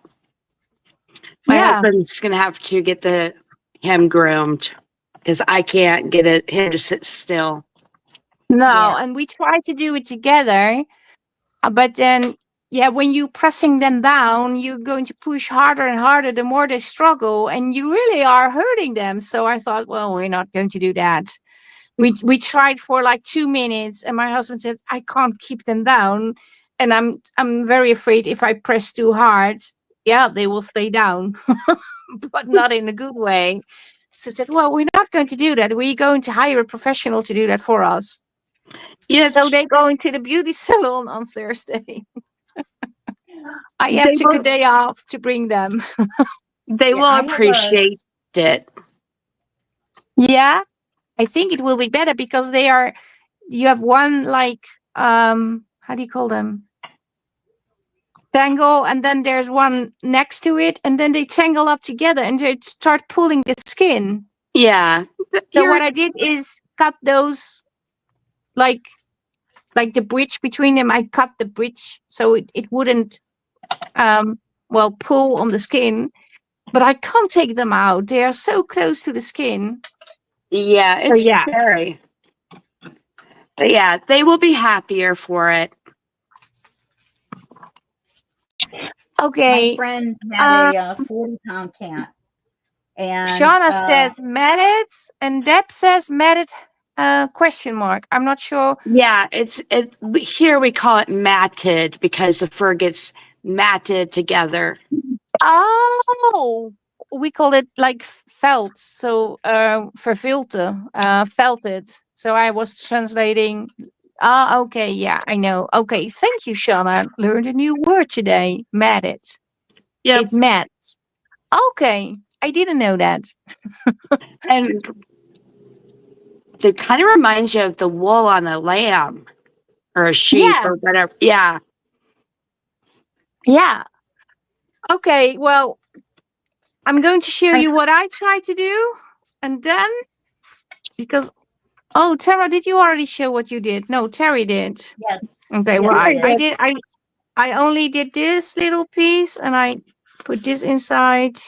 my yeah. husband's going to have to get him groomed because I can't get him to sit still. No, Yeah. and we try to do it together, but then yeah, when you pressing them down, you're going to push harder and harder the more they struggle, and you really are hurting them. So I thought, well, we're not going to do that. We tried for like 2 minutes, and my husband said, I can't keep them down, and I'm very afraid if I press too hard, yeah, they will stay down, but not in a good way. So I said, well, we're not going to do that. We're going to hire a professional to do that for us. Yeah, So they're going to the beauty salon on Thursday. I they have took a will, day off to bring them. they Yeah. will I have a. appreciate it. Yeah, I think it will be better because you have one like how do you call them, tangle, and then there's one next to it, and then they tangle up together and they start pulling the skin. Yeah. So You're what I did is cut those like the bridge between them. I cut the bridge so it wouldn't well, pull on the skin, but I can't take them out. They are so close to the skin. Yeah, So it's yeah. scary. But yeah, they will be happier for it. My Okay. friend had a 40-pound cat, and Shauna says matted, and Deb says matted question mark. I'm not sure. Yeah, here we call it matted because the fur gets matted together. Oh, we call it like felt. So vervilte, felted. So I was translating. Ah, okay, yeah, I know. Okay, thank you, Shauna. Learned a new word today. Matted. Yep. It mat. Okay, I didn't know that. And it kind of reminds you of the wool on a lamb or a sheep Yeah, or whatever. Yeah. yeah. Okay, well, I'm going to show you what I try to do, and then because Tara, did you already show what you did? No, Terry did. yes, Okay, yes, well, I I did. did. I only did this little piece, and I put this inside.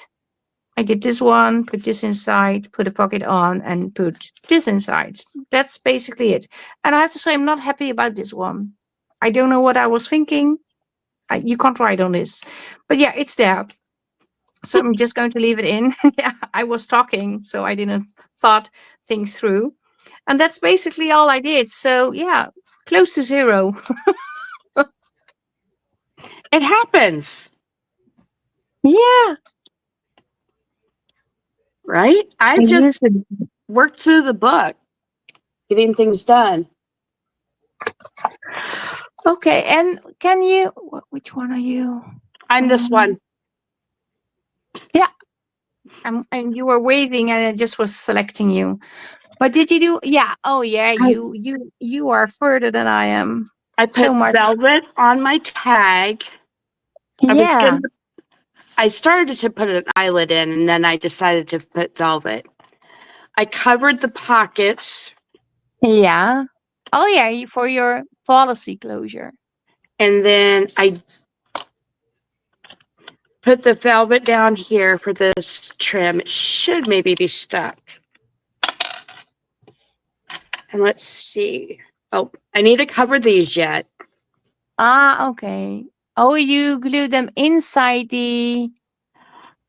I did this one, put this inside, put a pocket on, and put this inside. That's basically it. And I have to say, I'm not happy about this one. I don't know what I was thinking. You can't write on this, but yeah, it's there. So I'm just going to leave it in. Yeah, I was talking, so I didn't thought things through. And that's basically all I did. So yeah, close to zero. It happens, Yeah. right? I've just worked through the book, getting things done. Okay, and can you, which one are you? I'm this one. Yeah. And you were waving and I just was selecting you. But did you do, yeah. Oh yeah, you are further than I am. I put So much. velvet on my tag. Yeah. I started to put an eyelet in and then I decided to put velvet. I covered the pockets. Yeah. Oh yeah, for your policy closure. And then I put the velvet down here for this trim. It should maybe be stuck. And let's see. Oh, I need to cover these yet. Ah, okay. Oh, you glue them inside the.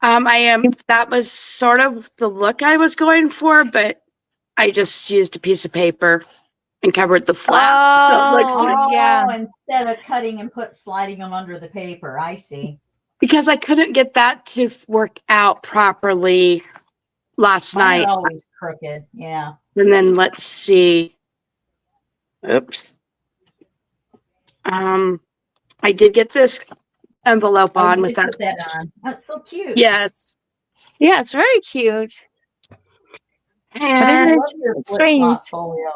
That was sort of the look I was going for, but I just used a piece of paper and covered the flap. So it looks like, Yeah. Instead of cutting and sliding them under the paper. I see. because I couldn't get that to work out properly last Mine night. are always crooked. Yeah. And then let's see. Oops. I did get this envelope on You with did that. put that on. That's so cute. Yes. Yeah, it's very cute. But And isn't I it love your strange? flip-flop folio.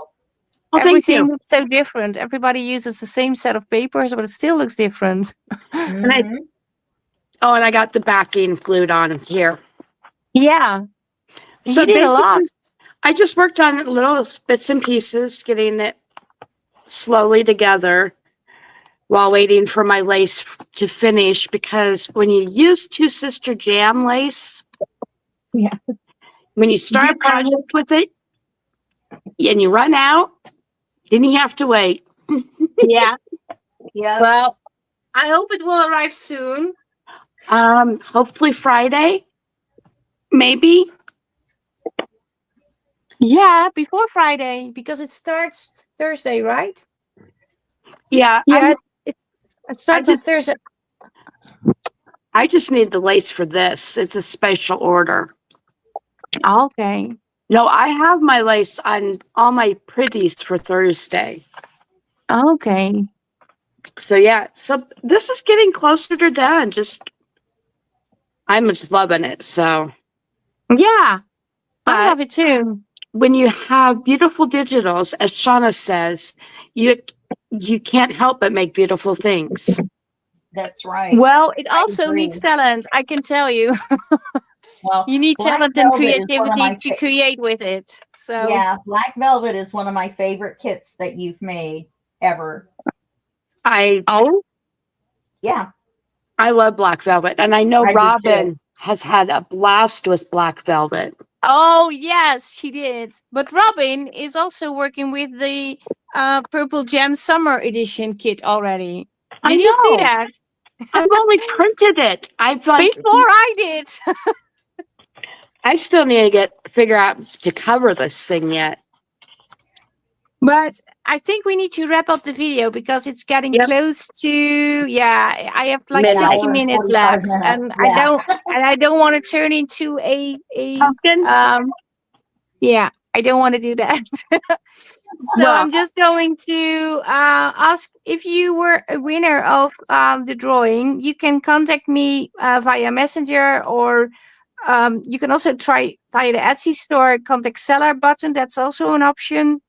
thank Everything you. looks so different. Everybody uses the same set of papers, but it still looks different. Mhm. And I got the backing glued on here. Yeah. So You did a lot. I just worked on little bits and pieces, getting it slowly together while waiting for my lace to finish. Because when you use Two Sister Jam lace, Yeah. when you start a project with it and you run out, then you have to wait. Yeah. Yeah. Well, I hope it will arrive soon. Hopefully Friday, maybe. Yeah, before Friday, because it starts Thursday, right? Yeah. Yeah, it starts on Thursday. I just need the lace for this. It's a special order. Okay. No, I have my lace on all my pretties for Thursday. Okay. So yeah, so this is getting closer to done. I'm just loving it. So Yeah, but I love it too. when you have beautiful digitals, as Shauna says, you can't help but make beautiful things. That's right. Well, it I also agree. needs talent, I can tell you. Well, You need Black talent and Velvet is one of creativity my to create with it. So yeah, Black Velvet is one of my favorite kits that you've made ever. I Oh, Yeah. I love black velvet. And I know I do too. Robin has had a blast with black velvet. Oh, yes, she did. But Robin is also working with the Purple Gem Summer Edition kit already. I Did you see know. that? I've only printed it. I've like, Before I did. I still need to figure out to cover this thing yet. But I think we need to wrap up the video because it's getting Yep. close to, yeah, I have like Midnight. 50 Hour and minutes 45 left, minutes. and Yeah. I don't want to turn into a Pumpkin? yeah, I don't want to do that. So Well, I'm just going to ask if you were a winner of the drawing. You can contact me via Messenger, or you can also try via the Etsy store contact seller button. That's also an option.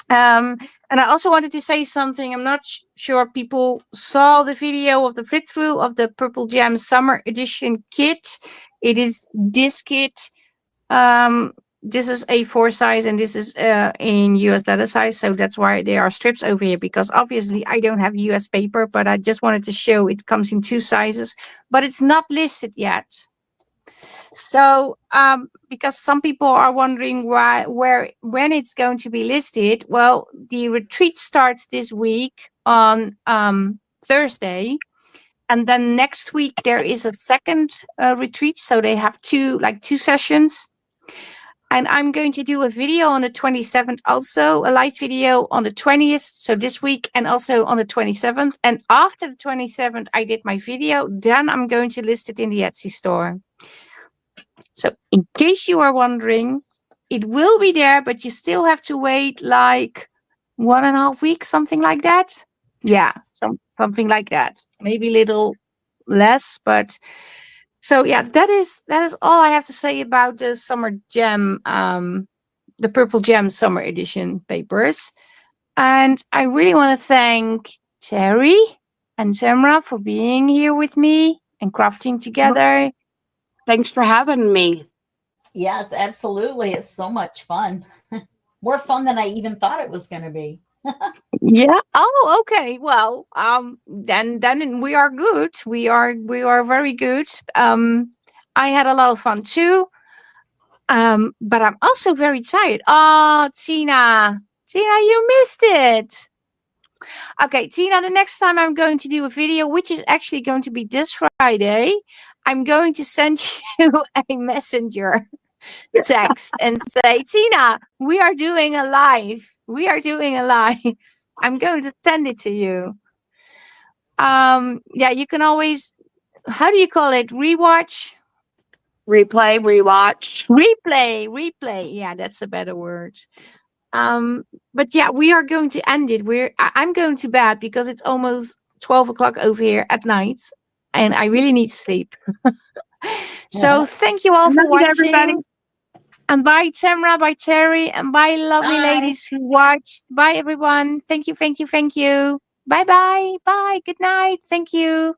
And I also wanted to say something. I'm not sure people saw the video of the flip through of the Purple Gem Summer Edition kit. It is this kit. This is A4 size, and this is in US letter size. So that's why there are strips over here, because obviously I don't have US paper, but I just wanted to show it comes in 2 sizes, but it's not listed yet. So, because some people are wondering when it's going to be listed. Well, the retreat starts this week on Thursday, and then next week there is a second retreat. So they have two sessions, and I'm going to do a video on the 27th, also a live video on the 20th. So this week, and also on the 27th. And after the 27th, I did my video. Then I'm going to list it in the Etsy store. So in case you are wondering, it will be there, but you still have to wait like 1.5 weeks, something like that. Yeah, something like that. Maybe a little less, but so yeah, that is all I have to say about the Summer Gem, the Purple Gem Summer Edition papers. And I really want to thank Terry and Samra for being here with me and crafting together. thanks for having me. Yes, absolutely. It's so much fun. More fun than I even thought it was going to be. Yeah. Oh, okay. Well, then we are good. We are very good. I had a lot of fun too. But I'm also very tired. Oh, Tina, you missed it. Okay, Tina, the next time I'm going to do a video, which is actually going to be this Friday, I'm going to send you a messenger text and say, Tina, we are doing a live. We are doing a live. I'm going to send it to you. Yeah, you can always, how do you call it? Rewatch? Replay, rewatch. Replay. Yeah, that's a better word. But yeah, we are going to end it. I'm going to bed because it's almost 12 o'clock over here at night, and I really need sleep. So thank you all Good for night, watching. everybody. And bye, Tamra, bye, Terry, and bye, lovely Bye. ladies who watched. Bye, everyone. Thank you. Bye. Bye. Good night. Thank you.